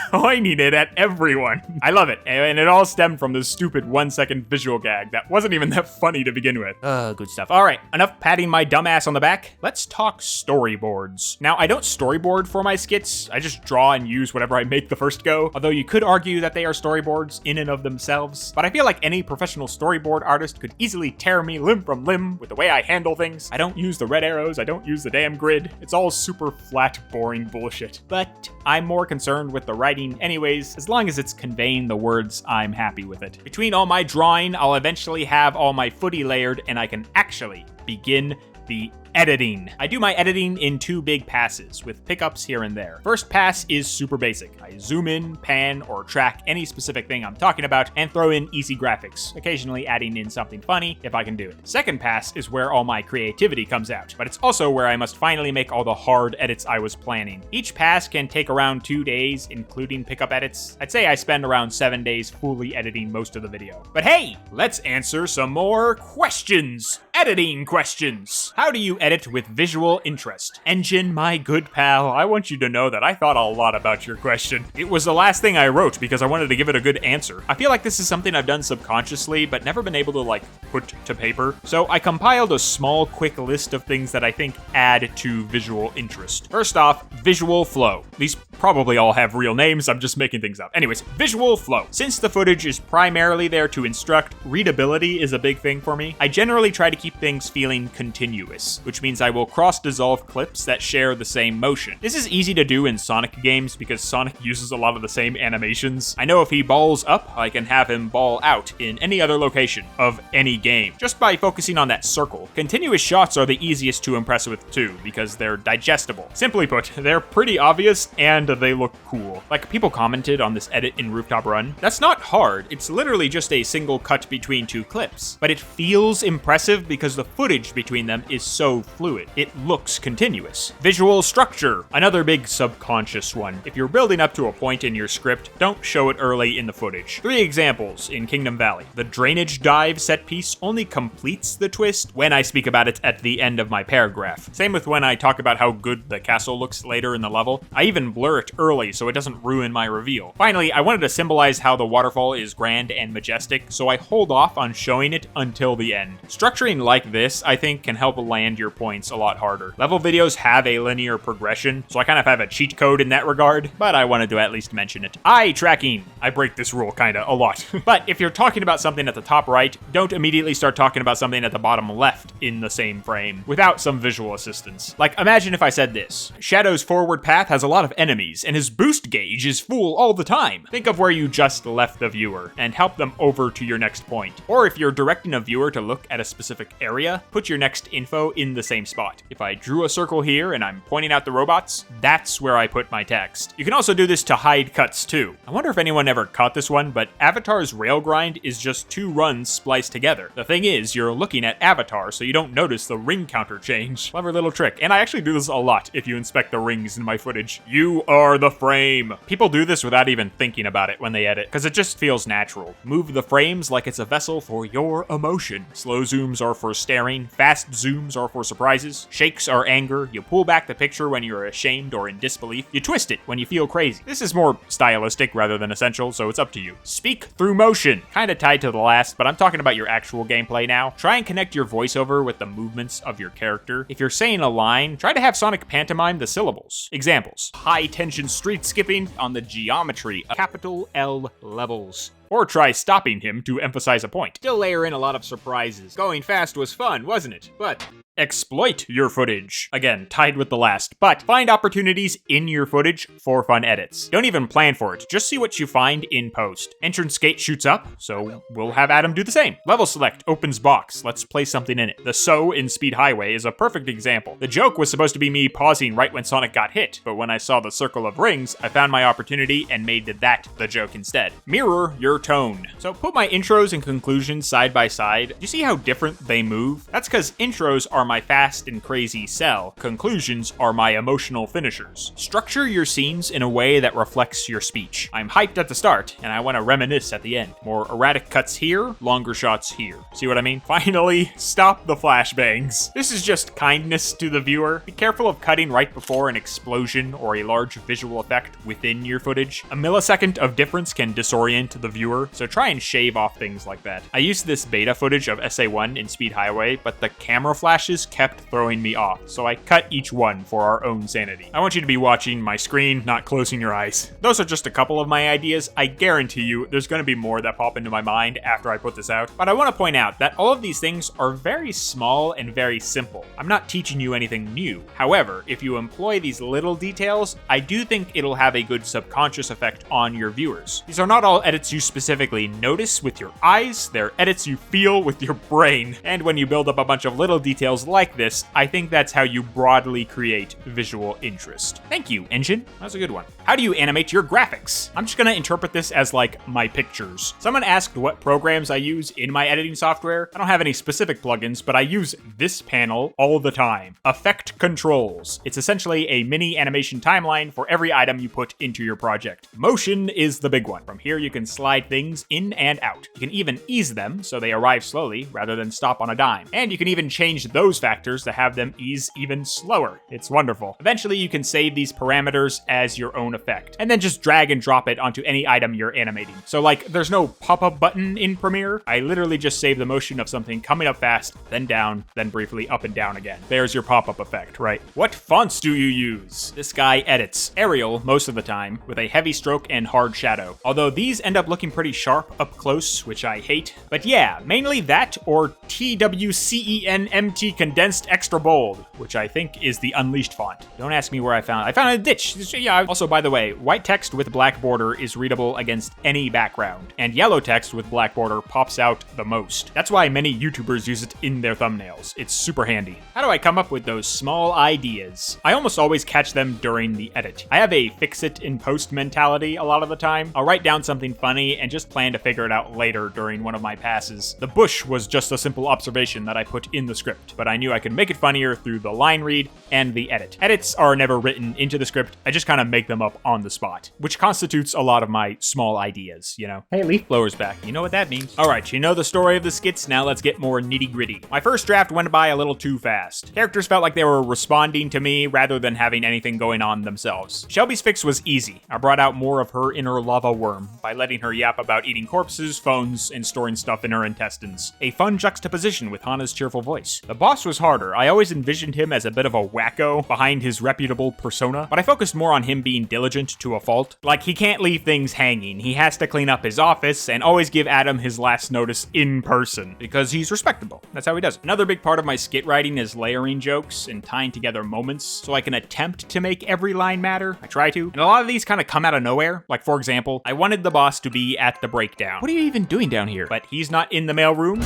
pointing it at everyone. I love it, and it all stemmed from this stupid 1 second visual gag that wasn't even that funny to begin with. Good stuff. All right, enough patting my dumbass on the back. Let's talk storyboards. Now, I don't storyboard for my skits. I just draw and use whatever I make the first go, although you could argue that they are storyboards in and of themselves. But I feel like any professional storyboard artist could easily tear me limb from limb with the way I handle things. I don't use the red arrows, I don't use the damn grid. It's all super flat, boring bullshit. But I'm more concerned with the writing anyways. As long as it's conveying the words, I'm happy with it. Between all my drawing, I'll eventually have all my footy layered and I can actually begin the editing. I do my editing in 2 big passes, with pickups here and there. First pass is super basic. I zoom in, pan, or track any specific thing I'm talking about, and throw in easy graphics, occasionally adding in something funny if I can do it. Second pass is where all my creativity comes out, but it's also where I must finally make all the hard edits I was planning. Each pass can take around 2 days, including pickup edits. I'd say I spend around 7 days fully editing most of the video. But hey, let's answer some more questions. Editing questions. How do you edit with visual interest? Engine, my good pal, I want you to know that I thought a lot about your question. It was the last thing I wrote because I wanted to give it a good answer. I feel like this is something I've done subconsciously, but never been able to put to paper. So I compiled a small, quick list of things that I think add to visual interest. First off, visual flow. These probably all have real names, I'm just making things up. Anyways, visual flow. Since the footage is primarily there to instruct, readability is a big thing for me. I generally try to keep things feeling continuous, which means I will cross-dissolve clips that share the same motion. This is easy to do in Sonic games because Sonic uses a lot of the same animations. I know if he balls up, I can have him ball out in any other location of any game, just by focusing on that circle. Continuous shots are the easiest to impress with too, because they're digestible. Simply put, they're pretty obvious and they look cool. Like, people commented on this edit in Rooftop Run. That's not hard, it's literally just a single cut between 2 clips, but it feels impressive because the footage between them is so so fluid. It looks continuous. Visual structure, another big subconscious one. If you're building up to a point in your script, don't show it early in the footage. 3 examples in Kingdom Valley. The drainage dive set piece only completes the twist when I speak about it at the end of my paragraph. Same with when I talk about how good the castle looks later in the level. I even blur it early so it doesn't ruin my reveal. Finally, I wanted to symbolize how the waterfall is grand and majestic, so I hold off on showing it until the end. Structuring like this, I think, can help land your points a lot harder. Level videos have a linear progression, so I kind of have a cheat code in that regard, but I wanted to at least mention it. Eye tracking. I break this rule kinda a lot. But if you're talking about something at the top right, don't immediately start talking about something at the bottom left in the same frame without some visual assistance. Like, imagine if I said this. Shadow's forward path has a lot of enemies, and his boost gauge is full all the time. Think of where you just left the viewer, and help them over to your next point. Or if you're directing a viewer to look at a specific area, put your next info in the same spot. If I drew a circle here and I'm pointing out the robots, that's where I put my text. You can also do this to hide cuts too. I wonder if anyone ever caught this one, but Avatar's rail grind is just 2 runs spliced together. The thing is, you're looking at Avatar, so you don't notice the ring counter change. Clever little trick. And I actually do this a lot if you inspect the rings in my footage. You are the frame. People do this without even thinking about it when they edit, because it just feels natural. Move the frames like it's a vessel for your emotion. Slow zooms are for staring, fast zooms are for surprises, shakes are anger, you pull back the picture when you're ashamed or in disbelief, you twist it when you feel crazy. This is more stylistic rather than essential, so it's up to you. Speak through motion. Kinda tied to the last, but I'm talking about your actual gameplay now. Try and connect your voiceover with the movements of your character. If you're saying a line, try to have Sonic pantomime the syllables. Examples: high tension street skipping on the geometry of capital L levels. Or try stopping him to emphasize a point. Still layer in a lot of surprises. Going fast was fun, wasn't it? But exploit your footage. Again, tied with the last, but find opportunities in your footage for fun edits. Don't even plan for it, just see what you find in post. Entrance gate shoots up, so we'll have Adam do the same. Level select opens box, let's place something in it. The so in Speed Highway is a perfect example. The joke was supposed to be me pausing right when Sonic got hit, but when I saw the circle of rings, I found my opportunity and made that the joke instead. Mirror your tone. So put my intros and conclusions side by side. Do you see how different they move? That's because intros are my fast and crazy sell. Conclusions are my emotional finishers. Structure your scenes in a way that reflects your speech. I'm hyped at the start, and I want to reminisce at the end. More erratic cuts here, longer shots here. See what I mean? Finally, stop the flashbangs. This is just kindness to the viewer. Be careful of cutting right before an explosion or a large visual effect within your footage. A millisecond of difference can disorient the viewer, so try and shave off things like that. I used this beta footage of SA1 in Speed Highway, but the camera flashes kept throwing me off, so I cut each one for our own sanity. I want you to be watching my screen, not closing your eyes. Those are just a couple of my ideas. I guarantee you there's going to be more that pop into my mind after I put this out, but I want to point out that all of these things are very small and very simple. I'm not teaching you anything new. However, if you employ these little details, I do think it'll have a good subconscious effect on your viewers. These are not all edits you specifically notice with your eyes, they're edits you feel with your brain. And when you build up a bunch of little details like this, I think that's how you broadly create visual interest. Thank you, engine. That was a good one. How do you animate your graphics? I'm just gonna interpret this as like my pictures. Someone asked what programs I use in my editing software. I don't have any specific plugins, but I use this panel all the time. Effect controls. It's essentially a mini animation timeline for every item you put into your project. Motion is the big one. From here you can slide things in and out. You can even ease them so they arrive slowly rather than stop on a dime. And you can even change those factors to have them ease even slower. It's wonderful. Eventually you can save these parameters as your own effect, and then just drag and drop it onto any item you're animating. So like, there's no pop-up button in Premiere. I literally just save the motion of something coming up fast, then down, then briefly up and down again. There's your pop-up effect, right? What fonts do you use? This guy edits Arial most of the time with a heavy stroke and hard shadow. Although these end up looking pretty sharp up close, which I hate. But yeah, mainly that or TWCENMT condensed extra bold, which I think is the Unleashed font. Don't ask me where I found it. I found a ditch. Yeah. Also, by the way, white text with black border is readable against any background, and yellow text with black border pops out the most. That's why many YouTubers use it in their thumbnails. It's super handy. How do I come up with those small ideas? I almost always catch them during the edit. I have a fix-it in post mentality a lot of the time. I'll write down something funny and just plan to figure it out later during one of my passes. The bush was just a simple observation that I put in the script, but I I knew I could make it funnier through the line read and the edit. Edits are never written into the script, I just kind of make them up on the spot, which constitutes a lot of my small ideas, you know? Hey, leaf blower's back, you know what that means. Alright, you know the story of the skits, now let's get more nitty gritty. My first draft went by a little too fast. Characters felt like they were responding to me rather than having anything going on themselves. Shelby's fix was easy. I brought out more of her inner lava worm by letting her yap about eating corpses, phones, and storing stuff in her intestines. A fun juxtaposition with Hana's cheerful voice. The boss was harder. I always envisioned him as a bit of a wacko behind his reputable persona, but I focused more on him being diligent to a fault. Like, he can't leave things hanging. He has to clean up his office and always give Adam his last notice in person, because he's respectable. That's how he does it. Another big part of my skit writing is layering jokes and tying together moments so I can attempt to make every line matter. I try to. And a lot of these kind of come out of nowhere. Like, for example, I wanted the boss to be at the breakdown. What are you even doing down here? But he's not in the mailroom.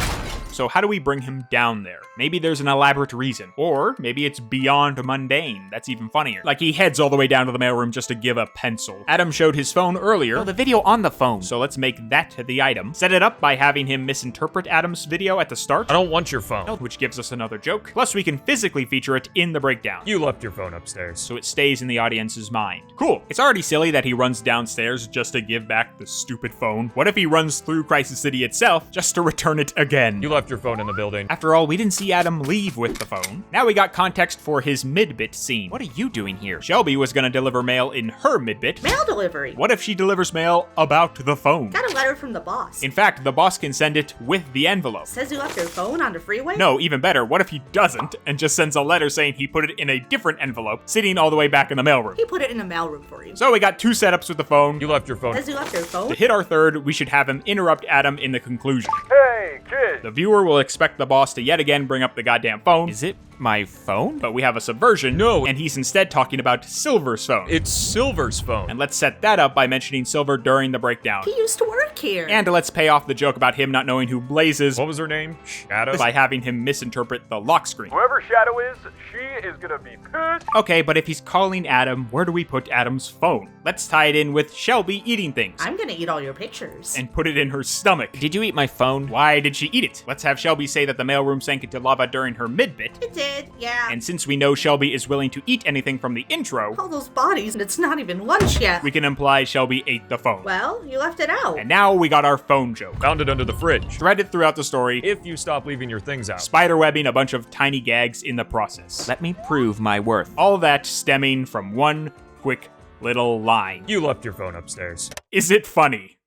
So how do we bring him down there? Maybe there's an elaborate reason. Or maybe it's beyond mundane. That's even funnier. Like, he heads all the way down to the mailroom just to give a pencil. Adam showed his phone earlier. Oh, the video on the phone. So let's make that the item. Set it up by having him misinterpret Adam's video at the start. I don't want your phone. Which gives us another joke. Plus, we can physically feature it in the breakdown. You left your phone upstairs. So it stays in the audience's mind. Cool. It's already silly that he runs downstairs just to give back the stupid phone. What if he runs through Crisis City itself just to return it again? You left your phone in the building. After all, we didn't see Adam leave with the phone. Now we got context for his mid-bit scene. What are you doing here? Shelby was gonna deliver mail in her mid-bit. Mail delivery. What if she delivers mail about the phone? Got a letter from the boss. In fact, the boss can send it with the envelope. Says you left your phone on the freeway? No, even better, what if he doesn't and just sends a letter saying he put it in a different envelope, sitting all the way back in the mailroom? He put it in the mailroom for you. So we got two setups with the phone. You left your phone. Says you left your phone? To hit our third, we should have him interrupt Adam in the conclusion. Hey, kid! The viewer will expect the boss to yet again bring up the goddamn phone. Is it my phone? But we have a subversion. No. And he's instead talking about Silver's phone. It's Silver's phone. And let's set that up by mentioning Silver during the breakdown. He used to work here. And let's pay off the joke about him not knowing who Blaze is What was her name? Shadow? by having him misinterpret the lock screen. Whoever Shadow is, she is gonna be pissed. Okay, but if he's calling Adam, where do we put Adam's phone? Let's tie it in with Shelby eating things. I'm gonna eat all your pictures. And put it in her stomach. Did you eat my phone? Why did she eat it? Let's have Shelby say that the mailroom sank into lava during her mid-bit. It did, yeah. And since we know Shelby is willing to eat anything from the intro, all those bodies and it's not even lunch yet. we can imply Shelby ate the phone. Well, you left it out. And now we got our phone joke. Found it under the fridge. Threaded throughout the story, If you stop leaving your things out. spiderwebbing a bunch of tiny gags in the process. Let me prove my worth. All that stemming from one quick little line. You left your phone upstairs. Is it funny?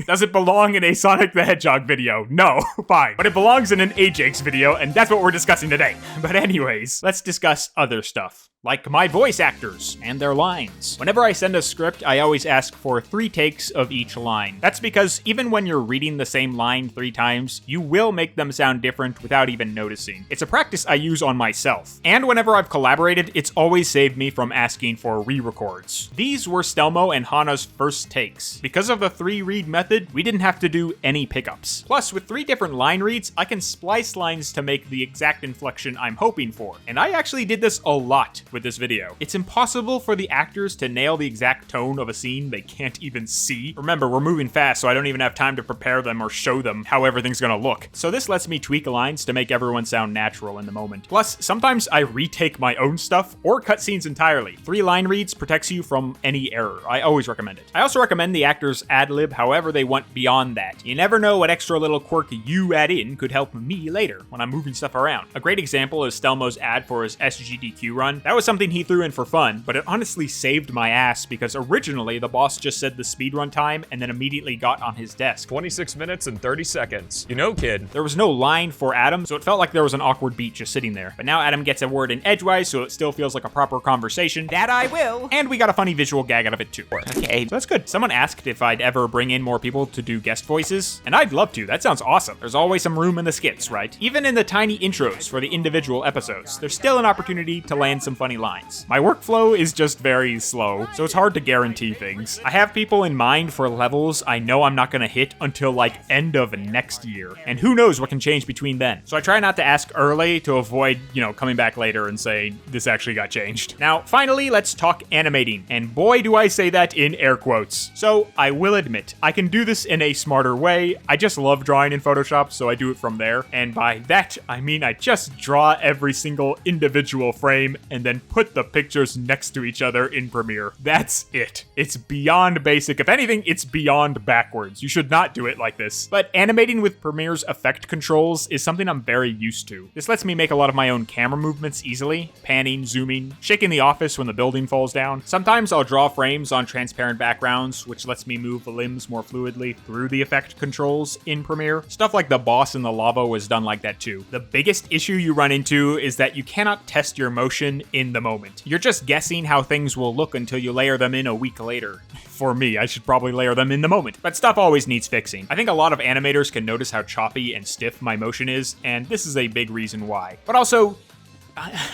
Does it belong in a Sonic the Hedgehog video? No, fine. But it belongs in an Ajakes video, and that's what we're discussing today. But anyways, let's discuss other stuff. Like my voice actors and their lines. Whenever I send a script, I always ask for 3 takes of each line. That's because even when you're reading the same line 3 times, you will make them sound different without even noticing. It's a practice I use on myself. And whenever I've collaborated, it's always saved me from asking for re-records. These were Stelmo and Hana's first takes. Because of the 3-read method, we didn't have to do any pickups. Plus, with 3 different line reads, I can splice lines to make the exact inflection I'm hoping for. And I actually did this a lot with this video. It's impossible for the actors to nail the exact tone of a scene they can't even see. Remember, we're moving fast, so I don't even have time to prepare them or show them how everything's gonna look. So this lets me tweak lines to make everyone sound natural in the moment. Plus, sometimes I retake my own stuff or cut scenes entirely. 3 line reads protects you from any error. I always recommend it. I also recommend the actors ad-lib however they want beyond that. You never know what extra little quirk you add in could help me later when I'm moving stuff around. A great example is Stelmo's ad for his SGDQ run. That was something he threw in for fun, but it honestly saved my ass because originally the boss just said the speedrun time and then immediately got on his desk. 26 minutes and 30 seconds. You know, kid. There was no line for Adam, so it felt like there was an awkward beat just sitting there. But now Adam gets a word in edgewise, so it still feels like a proper conversation. That I will! And we got a funny visual gag out of it too. Okay, so that's good. Someone asked if I'd ever bring in more people to do guest voices, and I'd love to. That sounds awesome. There's always some room in the skits, right? Even in the tiny intros for the individual episodes, there's still an opportunity to land some funny lines. My workflow is just very slow, so it's hard to guarantee things. I have people in mind for levels I know I'm not gonna hit until like end of next year, and who knows what can change between then. So I try not to ask early to avoid, coming back later and saying this actually got changed. Now, finally, let's talk animating, and boy do I say that in air quotes. So I will admit, admit, I can do this in a smarter way. I just love drawing in Photoshop, so I do it from there. And by that, I mean I just draw every single individual frame and then put the pictures next to each other in Premiere. That's it. It's beyond basic. If anything, it's beyond backwards. You should not do it like this. But animating with Premiere's effect controls is something I'm very used to. This lets me make a lot of my own camera movements easily, panning, zooming, shaking the office when the building falls down. Sometimes I'll draw frames on transparent backgrounds, which lets me move the limbs more fluidly through the effect controls in Premiere. Stuff like the boss in the lava was done like that too. The biggest issue you run into is that you cannot test your motion in the moment. You're just guessing how things will look until you layer them in a week later. For me, I should probably layer them in the moment. But stuff always needs fixing. I think a lot of animators can notice how choppy and stiff my motion is, and this is a big reason why. But also,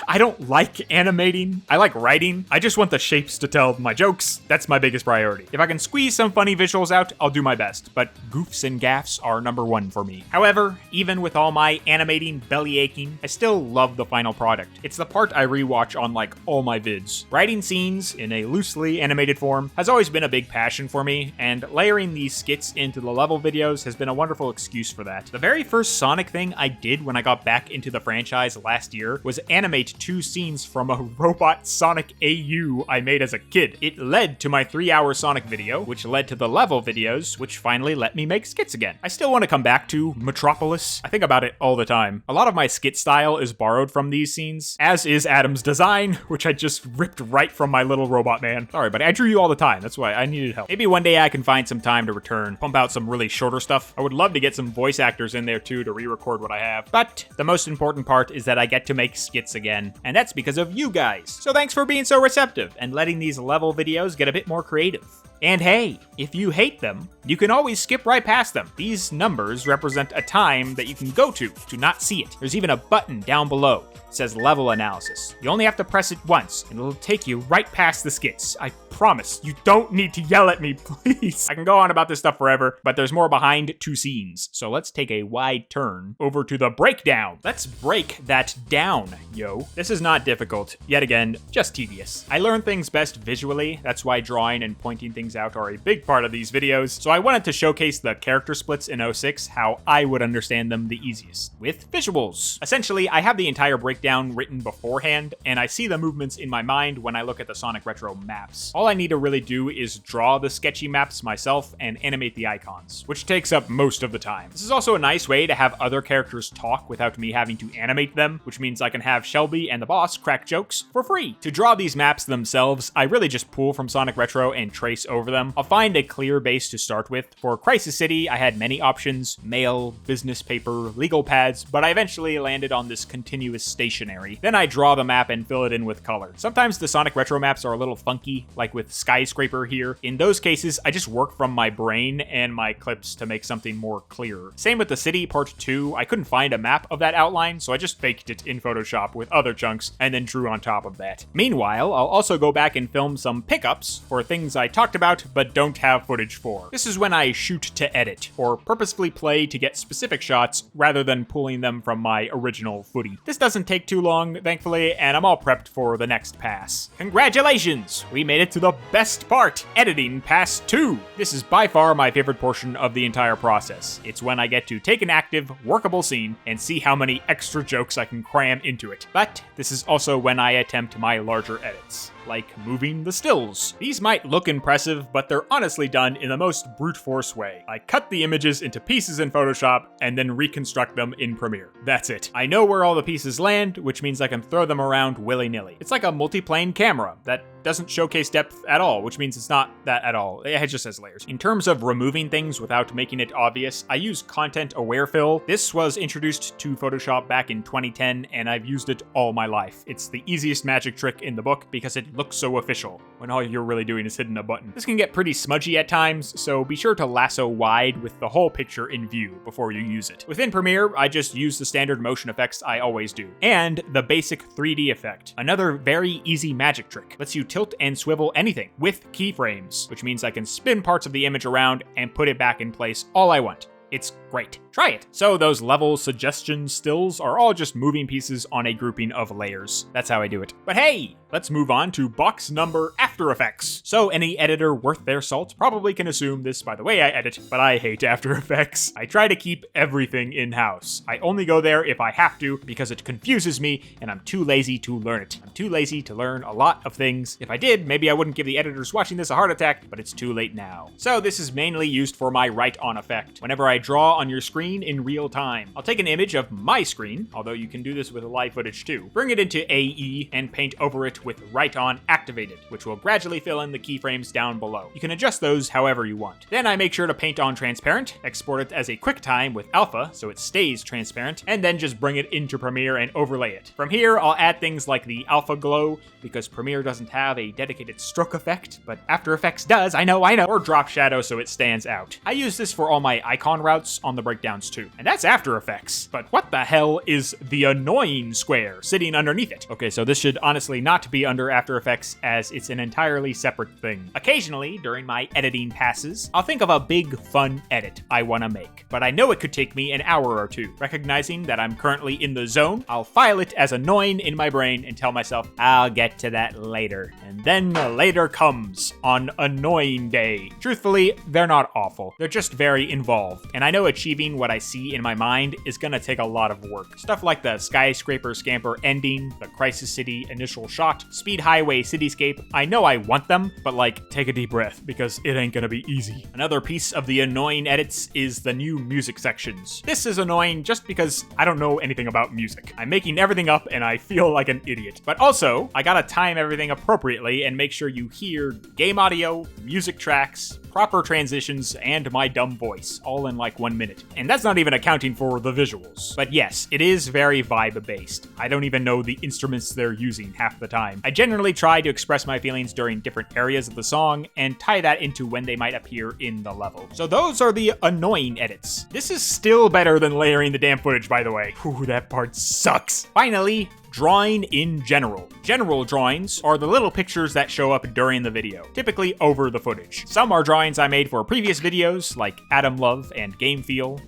I don't like animating. I like writing. I just want the shapes to tell my jokes. That's my biggest priority. If I can squeeze some funny visuals out, I'll do my best, but goofs and gaffs are number one for me. However, even with all my animating belly aching, I still love the final product. It's the part I rewatch on like all my vids. Writing scenes in a loosely animated form has always been a big passion for me, and layering these skits into the level videos has been a wonderful excuse for that. The very first Sonic thing I did when I got back into the franchise last year was animate 2 scenes from a robot Sonic AU I made as a kid. It led to my 3-hour Sonic video, which led to the level videos, which finally let me make skits again. I still want to come back to Metropolis. I think about it all the time. A lot of my skit style is borrowed from these scenes, as is Adam's design, which I just ripped right from my little robot man. Sorry, buddy, I drew you all the time. That's why I needed help. Maybe one day I can find some time to return, pump out some really shorter stuff. I would love to get some voice actors in there too to re-record what I have. But the most important part is that I get to make skits again, and that's because of you guys. So thanks for being so receptive and letting these level videos get a bit more creative. And hey, if you hate them, you can always skip right past them. These numbers represent a time that you can go to not see it. There's even a button down below. It says level analysis. You only have to press it once, and it'll take you right past the skits. I promise. You don't need to yell at me, please. I can go on about this stuff forever, but there's more behind 2 scenes. So let's take a wide turn over to the breakdown. Let's break that down, yo. This is not difficult. Yet again, just tedious. I learn things best visually. That's why drawing and pointing things out are a big part of these videos. So I wanted to showcase the character splits in 06, how I would understand them the easiest, with visuals. Essentially, I have the entire breakdown written beforehand, and I see the movements in my mind when I look at the Sonic Retro maps. All I need to really do is draw the sketchy maps myself and animate the icons, which takes up most of the time. This is also a nice way to have other characters talk without me having to animate them, which means I can have Shelby and the boss crack jokes for free. To draw these maps themselves, I really just pull from Sonic Retro and trace over them. I'll find a clear base to start with. For Crisis City, I had many options: mail, business paper, legal pads, but I eventually landed on this continuous stationery. Then I draw the map and fill it in with color. Sometimes the Sonic Retro maps are a little funky, like with Skyscraper here. In those cases, I just work from my brain and my clips to make something more clear. Same with the city part 2. I couldn't find a map of that outline, so I just faked it in Photoshop with other chunks and then drew on top of that. Meanwhile, I'll also go back and film some pickups for things I talked about but don't have footage for. This is when I shoot to edit, or purposefully play to get specific shots rather than pulling them from my original Footy. This doesn't take too long, thankfully, and I'm all prepped for the next pass. Congratulations! We made it to the best part, editing pass 2. This is by far my favorite portion of the entire process. It's when I get to take an active, workable scene and see how many extra jokes I can cram into it. But this is also when I attempt my larger edits, like moving the stills. These might look impressive, but they're honestly done in the most brute force way. I cut the images into pieces in Photoshop and then reconstruct them in Premiere. That's it. I know where all the pieces land, which means I can throw them around willy-nilly. It's like a multi-plane camera that doesn't showcase depth at all, which means it's not that at all. It just has layers. In terms of removing things without making it obvious, I use content-aware fill. This was introduced to Photoshop back in 2010, and I've used it all my life. It's the easiest magic trick in the book because it looks so official when all you're really doing is hitting a button. This can get pretty smudgy at times, so be sure to lasso wide with the whole picture in view before you use it. Within Premiere, I just use the standard motion effects I always do, and the basic 3D effect. Another very easy magic trick. Lets you tilt and swivel anything with keyframes, which means I can spin parts of the image around and put it back in place all I want. It's Great, try it. So those level suggestion stills are all just moving pieces on a grouping of layers. That's how I do it. But hey, let's move on to box number After Effects. So any editor worth their salt probably can assume this by the way I edit, but I hate After Effects. I try to keep everything in-house. I only go there if I have to because it confuses me and I'm too lazy to learn it. I'm too lazy to learn a lot of things. If I did, maybe I wouldn't give the editors watching this a heart attack, but it's too late now. So this is mainly used for my write-on effect. Whenever I draw on your screen in real time, I'll take an image of my screen, although you can do this with live footage too, bring it into AE and paint over it with write-on activated, which will gradually fill in the keyframes down below. You can adjust those however you want. Then I make sure to paint on transparent, export it as a QuickTime with alpha so it stays transparent, and then just bring it into Premiere and overlay it. From here, I'll add things like the alpha glow, because Premiere doesn't have a dedicated stroke effect, but After Effects does, I know, or drop shadow so it stands out. I use this for all my icon routes on the breakdowns too. And that's After Effects, but what the hell is the annoying square sitting underneath it? Okay, so this should honestly not be under After Effects as it's an entirely separate thing. Occasionally, during my editing passes, I'll think of a big fun edit I want to make, but I know it could take me an hour or two. Recognizing that I'm currently in the zone, I'll file it as annoying in my brain and tell myself, I'll get to that later. And then later comes on annoying day. Truthfully, they're not awful. They're just very involved. And I know achieving what I see in my mind is gonna take a lot of work. Stuff like the skyscraper scamper ending, the Crisis City initial shot, speed highway cityscape. I know I want them, but like, take a deep breath because it ain't gonna be easy. Another piece of the annoying edits is the new music sections. This is annoying just because I don't know anything about music. I'm making everything up and I feel like an idiot. But also, I gotta time everything appropriately and make sure you hear game audio, music tracks, proper transitions, and my dumb voice, all in like 1 minute. And that's not even accounting for the visuals. But yes, it is very vibe-based. I don't even know the instruments they're using half the time. I generally try to express my feelings during different areas of the song and tie that into when they might appear in the level. So those are the annoying edits. This is still better than layering the damn footage, by the way. Whew, that part sucks. Finally, drawing in general. General drawings are the little pictures that show up during the video, typically over the footage. Some are drawings I made for previous videos, like Adam Love and Game Feel.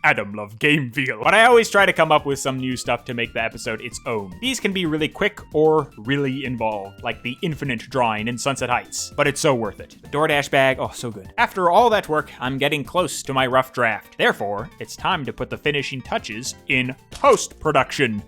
Adam Love Game Feel. But I always try to come up with some new stuff to make the episode its own. These can be really quick or really involved, like the infinite drawing in Sunset Heights, but it's so worth it. The DoorDash bag, oh, so good. After all that work, I'm getting close to my rough draft. Therefore, it's time to put the finishing touches in post-production.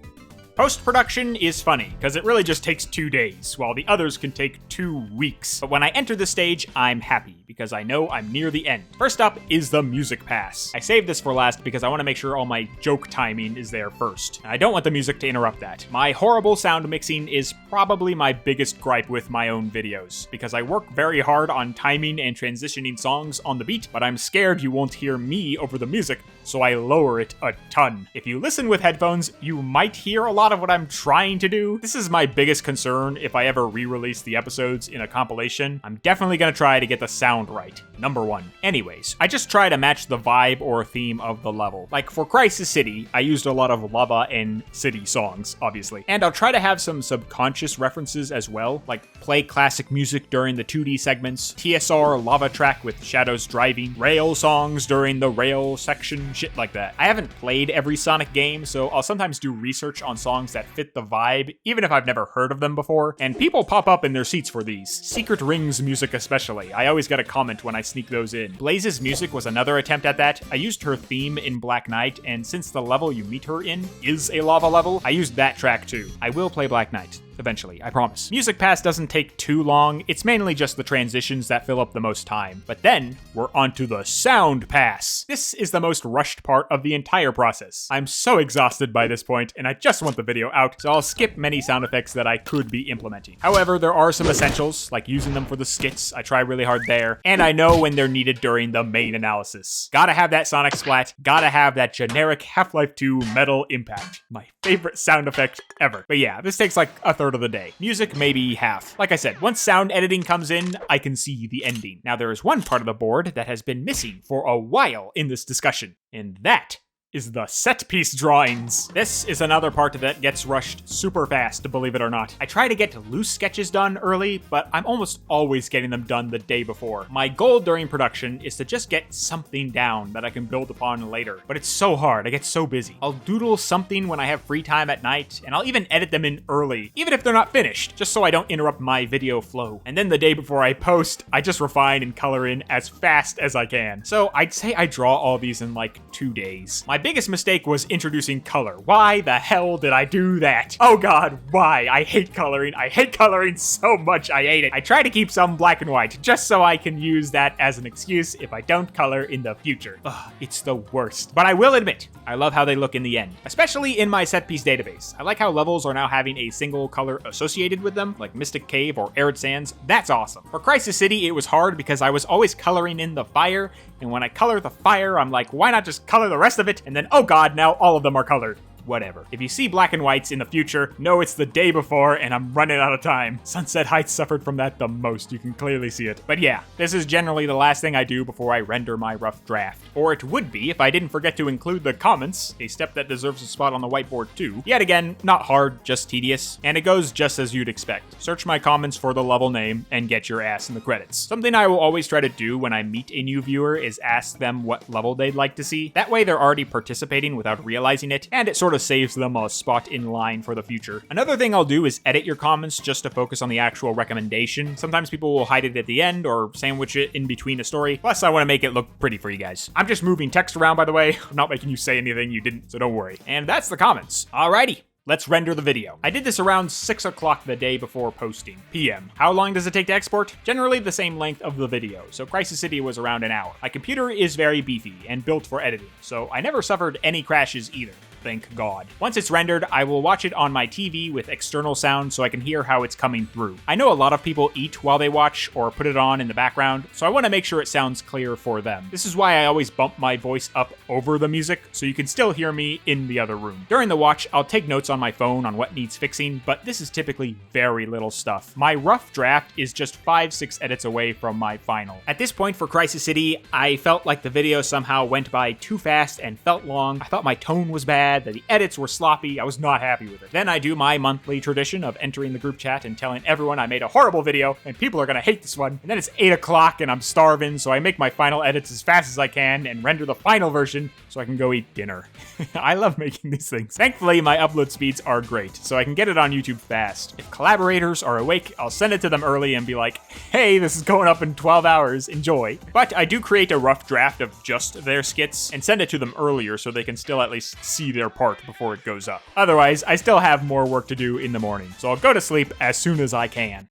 Post-production is funny, because it really just takes 2 days, while the others can take 2 weeks. But when I enter the stage, I'm happy, because I know I'm near the end. First up is the music pass. I saved this for last because I want to make sure all my joke timing is there first. And I don't want the music to interrupt that. My horrible sound mixing is probably my biggest gripe with my own videos, because I work very hard on timing and transitioning songs on the beat, but I'm scared you won't hear me over the music, so I lower it a ton. If you listen with headphones, you might hear a lot of what I'm trying to do. This is my biggest concern if I ever re-release the episodes in a compilation. I'm definitely gonna try to get the sound right. Number one. Anyways, I just try to match the vibe or theme of the level. Like for Crisis City, I used a lot of lava and city songs, obviously. And I'll try to have some subconscious references as well, like play classic music during the 2D segments, TSR lava track with shadows driving, rail songs during the rail section, shit like that. I haven't played every Sonic game, so I'll sometimes do research on songs that fit the vibe, even if I've never heard of them before, and people pop up in their seats for these. Secret Rings music especially. I always get a comment when I sneak those in. Blaze's music was another attempt at that. I used her theme in Black Knight, and since the level you meet her in is a lava level, I used that track too. I will play Black Knight. Eventually, I promise. Music pass doesn't take too long, it's mainly just the transitions that fill up the most time. But then, we're onto the sound pass. This is the most rushed part of the entire process. I'm so exhausted by this point, and I just want the video out, so I'll skip many sound effects that I could be implementing. However, there are some essentials, like using them for the skits, I try really hard there, and I know when they're needed during the main analysis. Gotta have that Sonic splat, gotta have that generic Half-Life 2 metal impact. My favorite sound effect ever. But yeah, this takes like a third of the day. Music, maybe half. Like I said, once sound editing comes in, I can see the ending. Now there is one part of the board that has been missing for a while in this discussion, and that is the set piece drawings. This is another part that gets rushed super fast, believe it or not. I try to get loose sketches done early, but I'm almost always getting them done the day before. My goal during production is to just get something down that I can build upon later, but it's so hard, I get so busy. I'll doodle something when I have free time at night, and I'll even edit them in early, even if they're not finished, just so I don't interrupt my video flow. And then the day before I post, I just refine and color in as fast as I can. So I'd say I draw all these in like 2 days. My biggest mistake was introducing color. Why the hell did I do that? Oh god, why? I hate coloring. I hate coloring so much, I hate it. I try to keep some black and white, just so I can use that as an excuse if I don't color in the future. Ugh, it's the worst. But I will admit, I love how they look in the end, especially in my set piece database. I like how levels are now having a single color associated with them, like Mystic Cave or Arid Sands. That's awesome. For Crisis City, it was hard because I was always coloring in the fire, and when I color the fire, I'm like, why not just color the rest of it? And then, oh god, now all of them are colored. Whatever. If you see black and whites in the future, know it's the day before and I'm running out of time. Sunset Heights suffered from that the most, you can clearly see it. But yeah, this is generally the last thing I do before I render my rough draft. Or it would be if I didn't forget to include the comments, a step that deserves a spot on the whiteboard too. Yet again, not hard, just tedious, and it goes just as you'd expect. Search my comments for the level name and get your ass in the credits. Something I will always try to do when I meet a new viewer is ask them what level they'd like to see. That way they're already participating without realizing it, and it sort of saves them a spot in line for the future. Another thing I'll do is edit your comments just to focus on the actual recommendation. Sometimes people will hide it at the end or sandwich it in between a story. Plus, I want to make it look pretty for you guys. I'm just moving text around, by the way. I'm not making you say anything you didn't, so don't worry. And that's the comments. Alrighty. Let's render the video. I did this around 6 o'clock the day before posting, PM. How long does it take to export? Generally the same length of the video, so Crisis City was around an hour. My computer is very beefy and built for editing, so I never suffered any crashes either. Thank God. Once it's rendered, I will watch it on my TV with external sound so I can hear how it's coming through. I know a lot of people eat while they watch or put it on in the background, so I want to make sure it sounds clear for them. This is why I always bump my voice up over the music so you can still hear me in the other room. During the watch, I'll take notes on my phone on what needs fixing, but this is typically very little stuff. My rough draft is just 5-6 edits away from my final. At this point for Crisis City, I felt like the video somehow went by too fast and felt long. I thought my tone was bad, that the edits were sloppy. I was not happy with it. Then I do my monthly tradition of entering the group chat and telling everyone I made a horrible video and people are gonna hate this one. And then it's 8 o'clock and I'm starving, so I make my final edits as fast as I can and render the final version so I can go eat dinner. I love making these things. Thankfully, my upload speeds are great, so I can get it on YouTube fast. If collaborators are awake, I'll send it to them early and be like, hey, this is going up in 12 hours, enjoy. But I do create a rough draft of just their skits and send it to them earlier so they can still at least see their part before it goes up. Otherwise, I still have more work to do in the morning, so I'll go to sleep as soon as I can.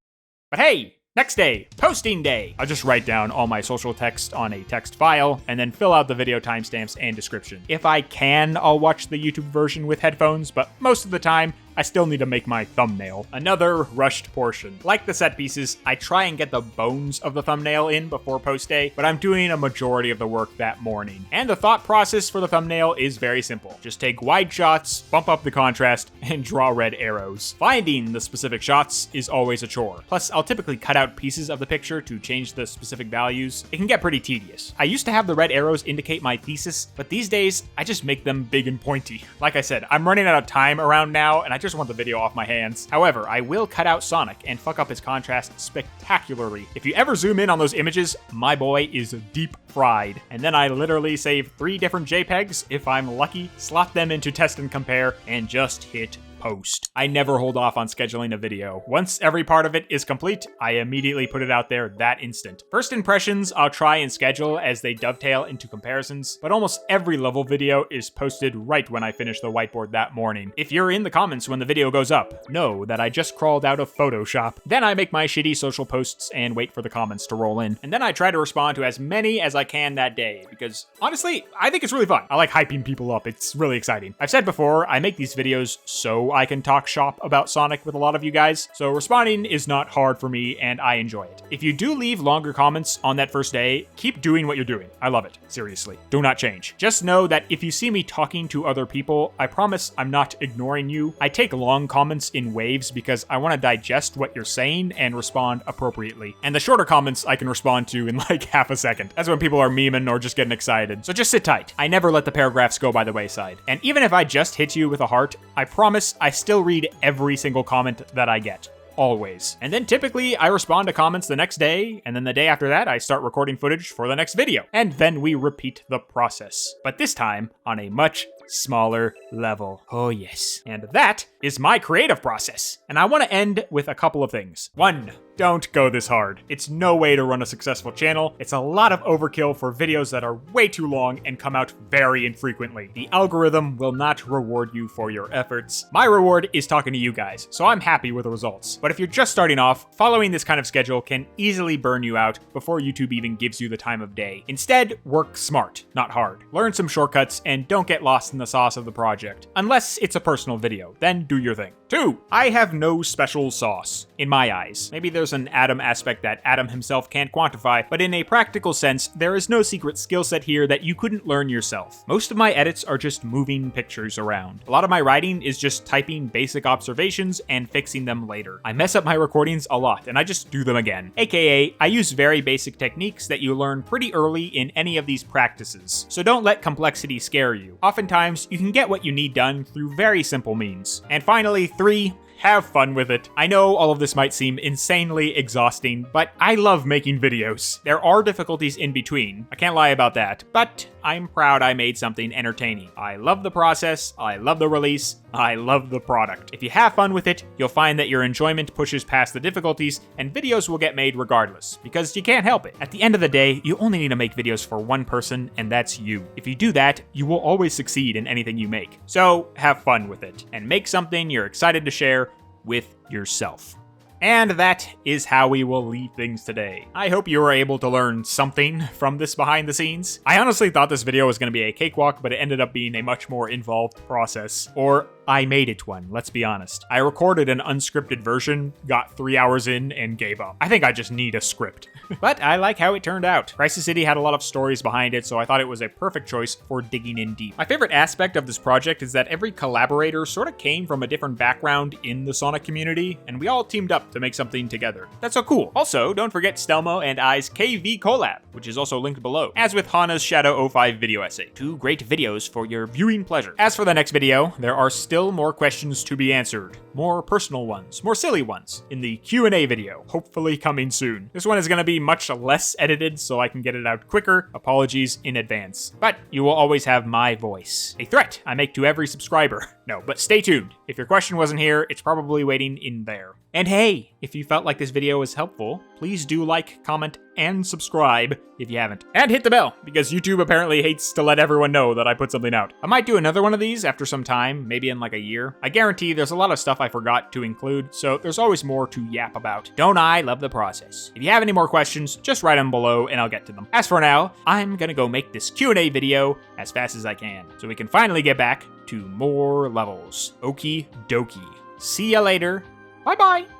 But hey, next day, posting day. I'll just write down all my social text on a text file and then fill out the video timestamps and description. If I can, I'll watch the YouTube version with headphones, but most of the time, I still need to make my thumbnail. Another rushed portion. Like the set pieces, I try and get the bones of the thumbnail in before post day, but I'm doing a majority of the work that morning. And the thought process for the thumbnail is very simple. Just take wide shots, bump up the contrast, and draw red arrows. Finding the specific shots is always a chore. Plus, I'll typically cut out pieces of the picture to change the specific values. It can get pretty tedious. I used to have the red arrows indicate my thesis, but these days, I just make them big and pointy. Like I said, I'm running out of time around now, and I just want the video off my hands. However, I will cut out Sonic and fuck up his contrast spectacularly. If you ever zoom in on those images, my boy is deep fried. And then I literally save 3 different JPEGs, if I'm lucky, slot them into test and compare, and just hit post. I never hold off on scheduling a video. Once every part of it is complete, I immediately put it out there that instant. First impressions, I'll try and schedule as they dovetail into comparisons, but almost every level video is posted right when I finish the whiteboard that morning. If you're in the comments when the video goes up, know that I just crawled out of Photoshop. Then I make my shitty social posts and wait for the comments to roll in. And then I try to respond to as many as I can that day, because honestly, I think it's really fun. I like hyping people up. It's really exciting. I've said before, I make these videos so I can talk shop about Sonic with a lot of you guys, so responding is not hard for me and I enjoy it. If you do leave longer comments on that first day, keep doing what you're doing. I love it. Seriously. Do not change. Just know that if you see me talking to other people, I promise I'm not ignoring you. I take long comments in waves because I want to digest what you're saying and respond appropriately. And the shorter comments I can respond to in like half a second. That's when people are memeing or just getting excited. So just sit tight. I never let the paragraphs go by the wayside. And even if I just hit you with a heart, I promise I still read every single comment that I get. Always. And then typically I respond to comments the next day, and then the day after that I start recording footage for the next video. And then we repeat the process. But this time on a much smaller level. Oh yes. And that is my creative process. And I want to end with a couple of things. 1. Don't go this hard. It's no way to run a successful channel. It's a lot of overkill for videos that are way too long and come out very infrequently. The algorithm will not reward you for your efforts. My reward is talking to you guys, so I'm happy with the results. But if you're just starting off, following this kind of schedule can easily burn you out before YouTube even gives you the time of day. Instead, work smart, not hard. Learn some shortcuts and don't get lost in the sauce of the project. Unless it's a personal video, then do your thing. 2. I have no special sauce, in my eyes. Maybe there's an Adam aspect that Adam himself can't quantify, but in a practical sense, there is no secret skill set here that you couldn't learn yourself. Most of my edits are just moving pictures around. A lot of my writing is just typing basic observations and fixing them later. I mess up my recordings a lot, and I just do them again. AKA, I use very basic techniques that you learn pretty early in any of these practices. So don't let complexity scare you. Oftentimes, you can get what you need done through very simple means. And finally, 3. Have fun with it. I know all of this might seem insanely exhausting, but I love making videos. There are difficulties in between, I can't lie about that, but I'm proud I made something entertaining. I love the process, I love the release, I love the product. If you have fun with it, you'll find that your enjoyment pushes past the difficulties, and videos will get made regardless, because you can't help it. At the end of the day, you only need to make videos for one person, and that's you. If you do that, you will always succeed in anything you make. So have fun with it, and make something you're excited to share with yourself. And that is how we will leave things today. I hope you were able to learn something from this behind the scenes. I honestly thought this video was going to be a cakewalk, but it ended up being a much more involved process. Or I made it one, let's be honest. I recorded an unscripted version, got 3 hours in, and gave up. I think I just need a script. But I like how it turned out. Crisis City had a lot of stories behind it, so I thought it was a perfect choice for digging in deep. My favorite aspect of this project is that every collaborator sort of came from a different background in the Sonic community, and we all teamed up to make something together. That's so cool. Also, don't forget Stelmo and I's KV collab, which is also linked below, as with Hana's Shadow 05 video essay. 2 great videos for your viewing pleasure. As for the next video, there are still more questions to be answered. More personal ones, more silly ones, in the Q&A video, hopefully coming soon. This one is going to be much less edited, so I can get it out quicker. Apologies in advance. But you will always have my voice. A threat I make to every subscriber. No, but stay tuned. If your question wasn't here, it's probably waiting in there. And hey, if you felt like this video was helpful, please do like, comment, and subscribe if you haven't. And hit the bell, because YouTube apparently hates to let everyone know that I put something out. I might do another one of these after some time, maybe in like a year. I guarantee there's a lot of stuff I forgot to include, so there's always more to yap about. Don't I love the process? If you have any more questions, just write them below and I'll get to them. As for now, I'm gonna go make this Q&A video as fast as I can, so we can finally get back to more levels. Okie dokie. See ya later. Bye-bye.